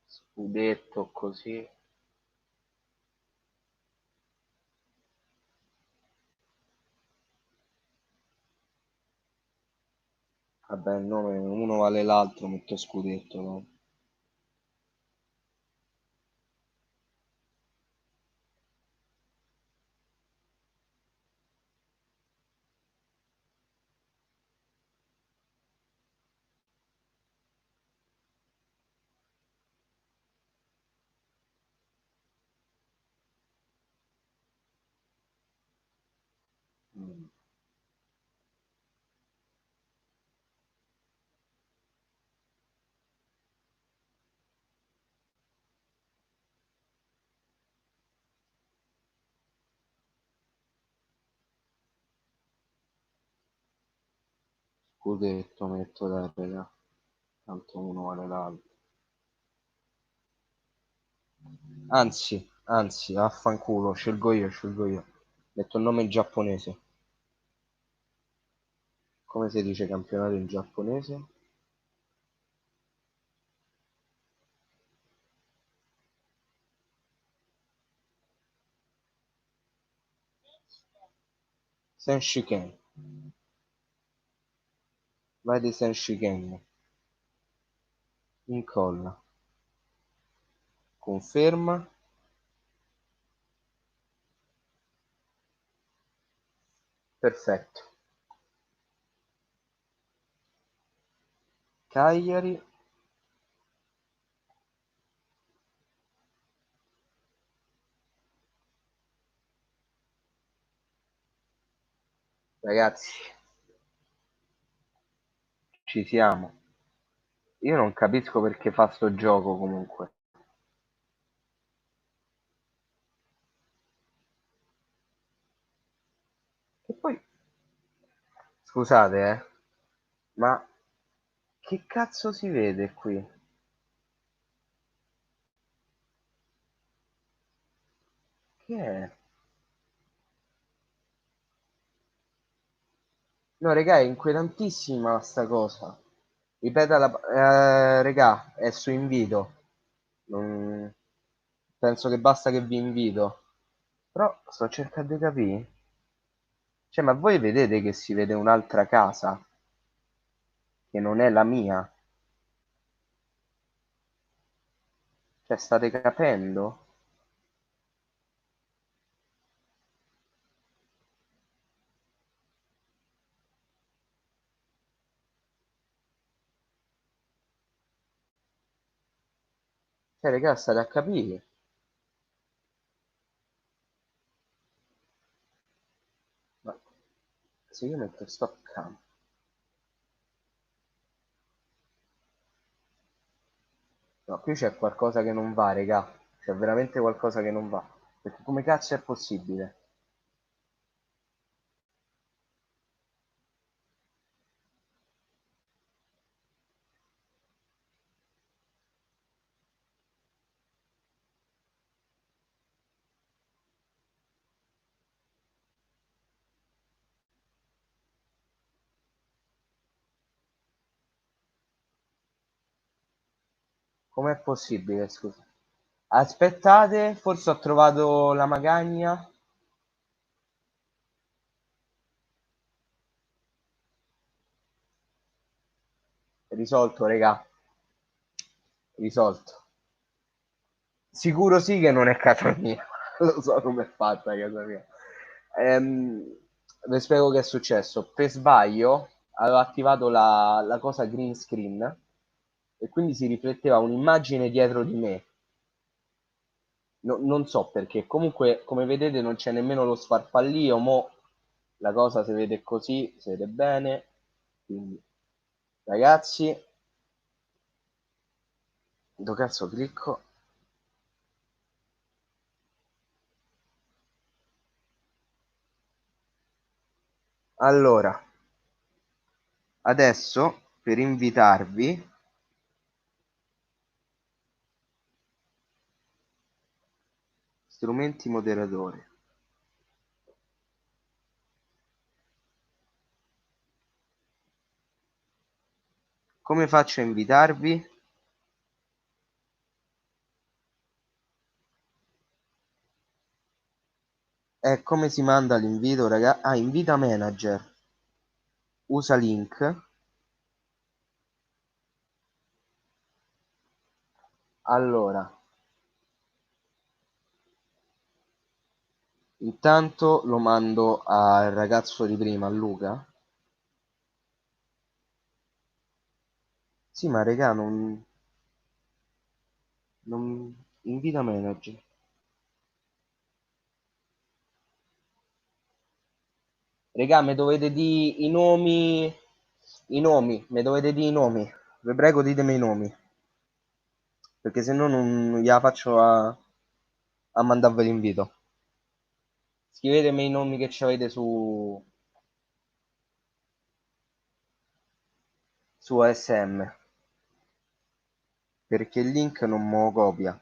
scudetto così. Vabbè, il nome uno vale l'altro, metto scudetto, no? Mm. Scudetto metto da raga. Tanto uno vale l'altro. Anzi, vaffanculo, scelgo io. Metto il nome in giapponese. Come si dice campionato in giapponese? Senshiken. Vai di Senshiken. Incolla. Conferma. Perfetto. Cagliari. Ragazzi, ci siamo. Io non capisco perché fa sto gioco comunque. E poi, scusate, ma che cazzo si vede qui? Che è? No, regà, è inquietantissima sta cosa. Ripeta regà, è su invito. Non- Penso che basta che vi invito. Però sto cercando di capire. Cioè, ma voi vedete che si vede un'altra casa che non è la mia? Cioè, state capendo? Cioè, regà, state a capire? Ma se io metto stop cam. No, qui c'è qualcosa che non va, regà. C'è veramente qualcosa che non va. Perché come cazzo è possibile? Com'è possibile, scusa? Aspettate, forse ho trovato la magagna. Risolto, regà. Risolto. Sicuro sì che non è casa mia. Lo so com'è fatta casa mia. Vi spiego che è successo. Per sbaglio avevo attivato la cosa green screen e quindi si rifletteva un'immagine dietro di me. Non so perché. Comunque, come vedete, non c'è nemmeno lo sfarfallio. Mo la cosa si vede così, si vede bene. Quindi, ragazzi, dove cazzo clicco? Allora, adesso per invitarvi, strumenti moderatore. Come faccio a invitarvi? Come si manda l'invito, raga? Ah, invita manager. Usa link. Allora, intanto lo mando al ragazzo di prima, a Luca. Sì, ma raga, non invita manager. Regà, mi dovete di i nomi, mi dovete di i nomi. Vi prego, ditemi i nomi, perché se no non gliela faccio a mandarvi l'invito. Scrivetemi i nomi che ci avete su ASM, perché il link non me lo copia,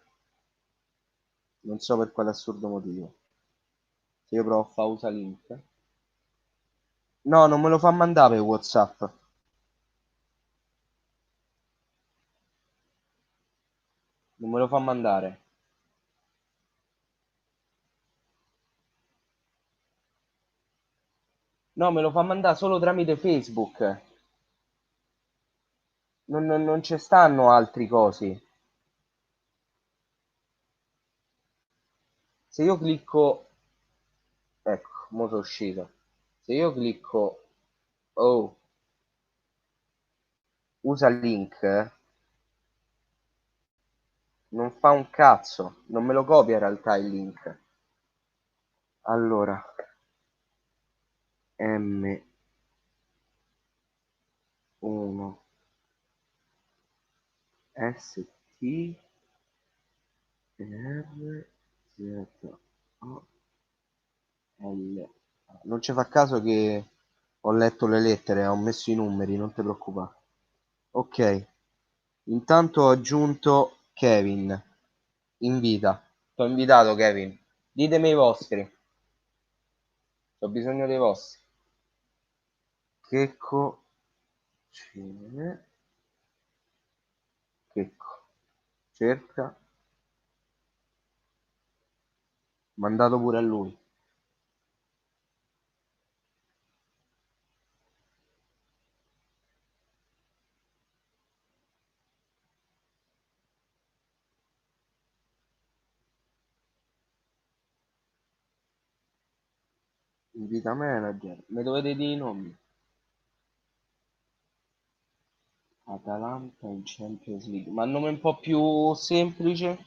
non so per quale assurdo motivo. Se io provo a fare usa link. No, non me lo fa mandare per WhatsApp, non me lo fa mandare. No, me lo fa mandare solo tramite Facebook. Non ci stanno altri cosi. Se io clicco, ecco, mo sono uscito. Se io clicco, oh, usa link, non fa un cazzo, non me lo copia in realtà il link. Allora, M 1 S T R Z O L. Non ci fa caso che ho letto le lettere, ho messo i numeri, non ti preoccupare. Ok, intanto ho aggiunto Kevin. Invita. T'ho invitato Kevin. Ditemi i vostri. Ho bisogno dei vostri. Checco. Cine. Checco. Cerca. Mandato pure a lui. Invita manager. Mi dovete dire i nomi. Atalanta in Champions League. Ma nome un po' più semplice?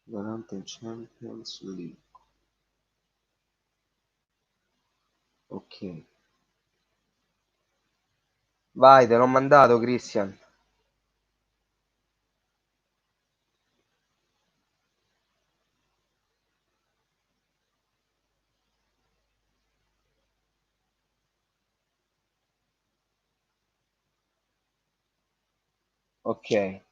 Atalanta in Champions League. Ok. Vai, te l'ho mandato, Christian. Ok.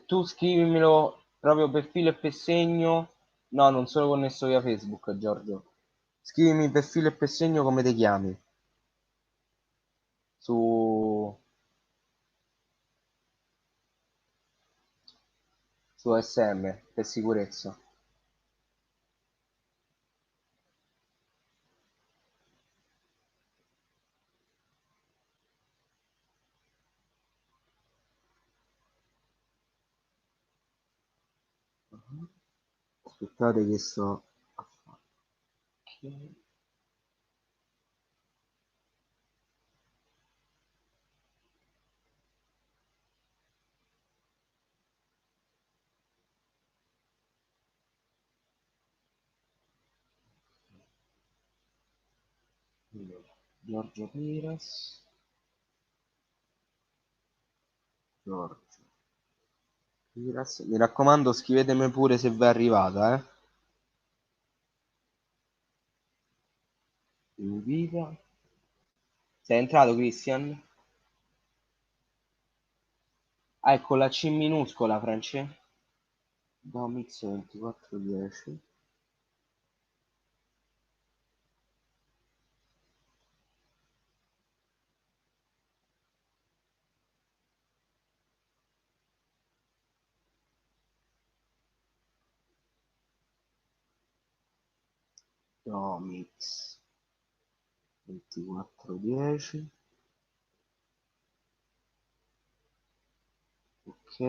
Tu scrivimelo proprio per filo e per segno. No, non sono connesso via Facebook, Giorgio. Scrivimi per filo e per segno come ti chiami. Su, su SM, per sicurezza. Aspettate che sto... Ok. Allora, Giorgio Piras. Giorgio Piras. Mi raccomando, scrivetemi pure se vi è arrivata, eh. Invita. Sei entrato, Christian? Ah, ecco la C minuscola, France. Domix 2410. Domix 2410. Ok.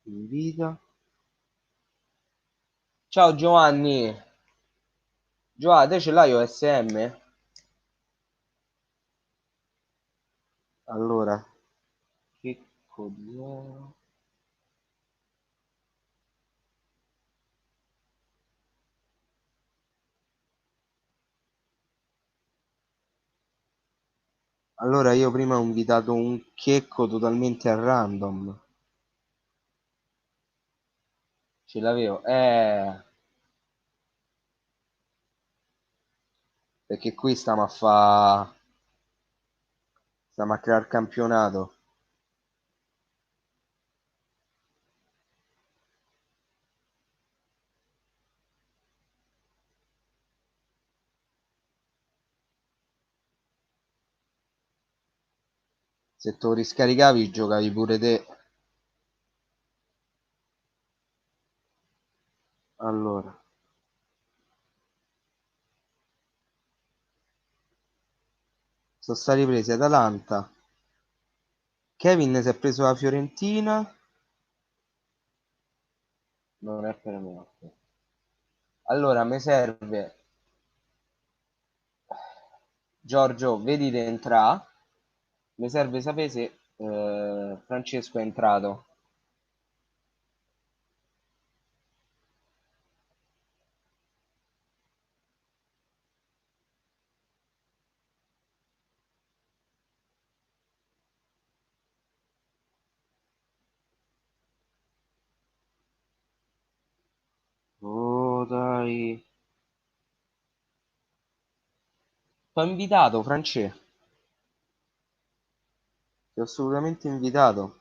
Invita. Ciao Giovanni. Giovanni, te ce l'hai OSM? Allora, che cos'è? Allora io prima ho invitato un checco totalmente a random. Ce l'avevo. Perché qui stiamo a creare campionato. Se te lo riscaricavi giocavi pure te. Allora, sono stati presi Atalanta. Kevin si è preso la Fiorentina. Non è per me. Ok. Allora, mi serve Giorgio, vedi di entrare. Mi serve sapere se Francesco è entrato. Oh, dai. Ti ho invitato, Francesco. Ti ho assolutamente invitato.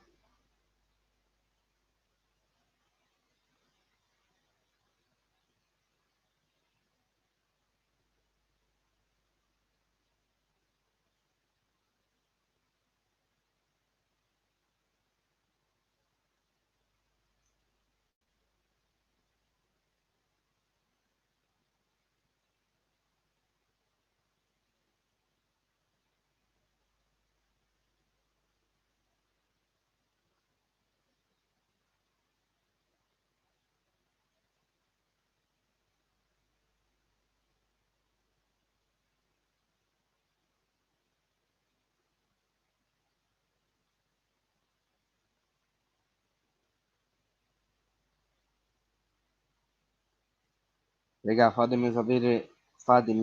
Regà, fatemi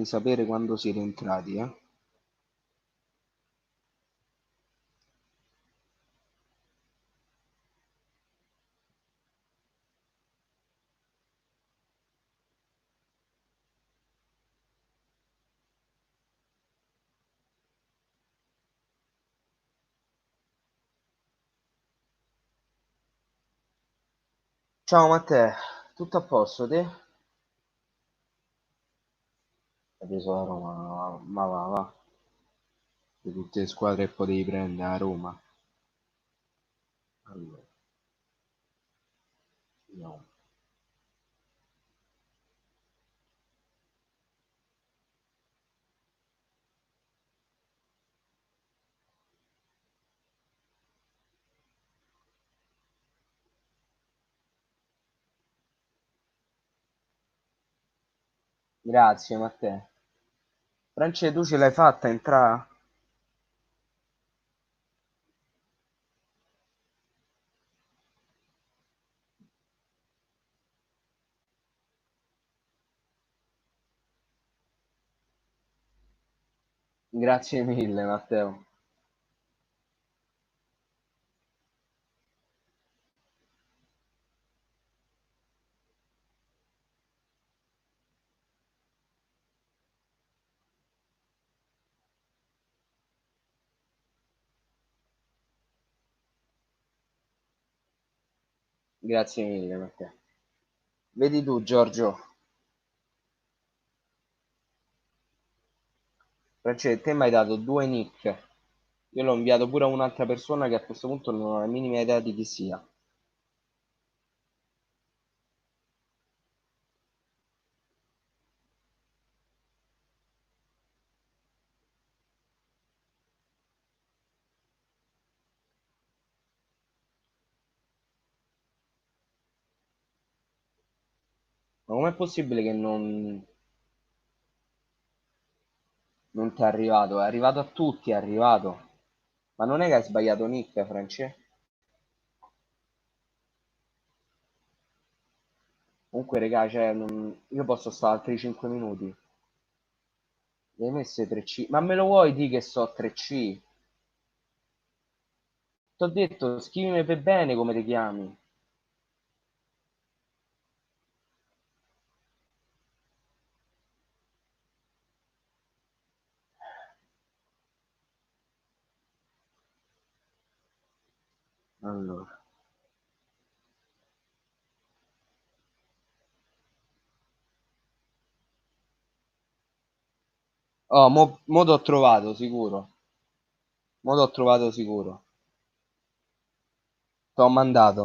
sapere quando siete entrati, eh. Ciao Matteo, tutto a posto, te? Hai preso la Roma, ma va, va. Di tutte le squadre che potevi prendere a Roma. Allora, no. Grazie Matteo. France, tu ce l'hai fatta entrare? Grazie mille Matteo. Grazie mille Matteo. Vedi tu Giorgio, France, te mi hai dato due nick. Io l'ho inviato pure a un'altra persona che a questo punto non ho la minima idea di chi sia. Ma com'è possibile che non ti è arrivato? È arrivato a tutti, è arrivato. Ma non è che hai sbagliato nick, France? Comunque, regà, cioè, io posso stare altri 5 minuti. Mi hai messo 3C. Ma me lo vuoi dire che so 3C? T'ho detto, scrivimi per bene come ti chiami. Allora. Oh, mo t'ho trovato sicuro. Mo t'ho trovato sicuro. T'ho mandato.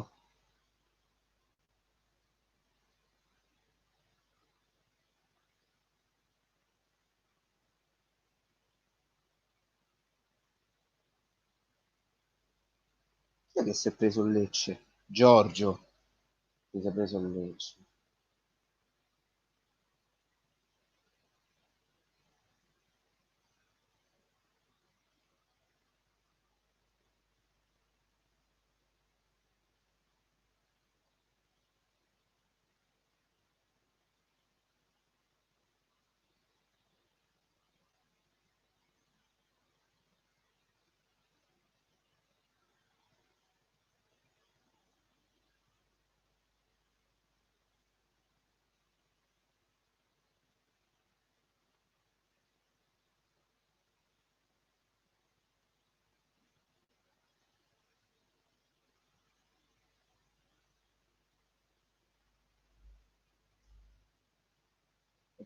Chi è che si è preso il Lecce? Giorgio. Ti sei preso il Lecce.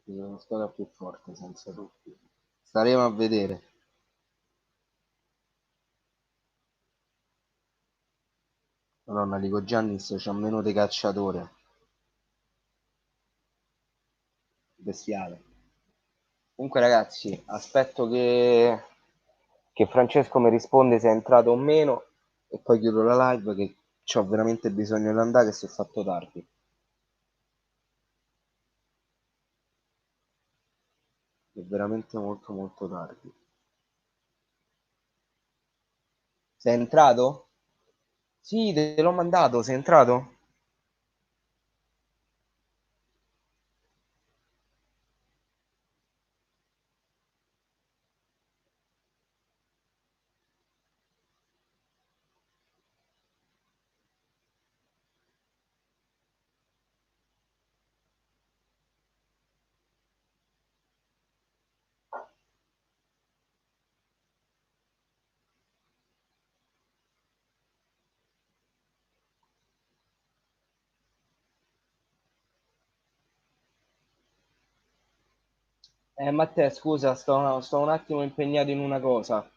Una squadra più forte, senza dubbio. Staremo a vedere. Madonna, dico Giannis c'ha meno di cacciatore. Bestiale. Comunque ragazzi, aspetto che Francesco mi risponde se è entrato o meno e poi chiudo la live che ho veramente bisogno di andare che si è fatto tardi. È veramente molto molto tardi. Sei entrato? Sì, te l'ho mandato, sei entrato? Matteo, scusa, sto un attimo impegnato in una cosa.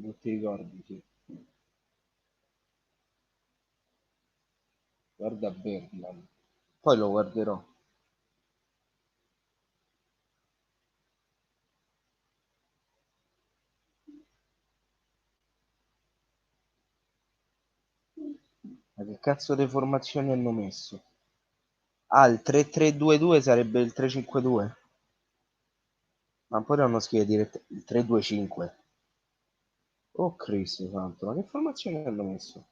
Non ti ricordi, sì. Guarda Birdman. Poi lo guarderò. Ma che cazzo di formazioni hanno messo? Ah, il 3-3-2-2 sarebbe il 3-5-2. Ma poi hanno scritto il 3-2-5. Oh Cristo santo, ma che formazione hanno messo?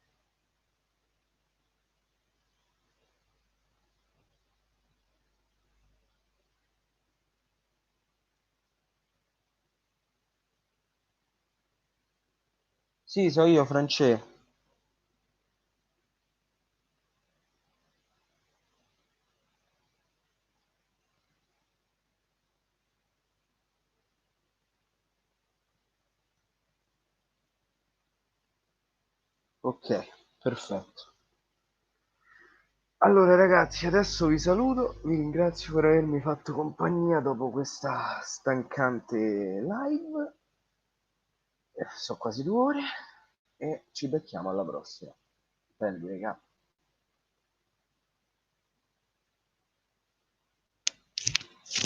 Sì, so io, Francè. Ok, perfetto. Allora ragazzi, adesso vi saluto, vi ringrazio per avermi fatto compagnia dopo questa stancante live. Sono quasi 2 ore e ci becchiamo alla prossima. Belli, raga.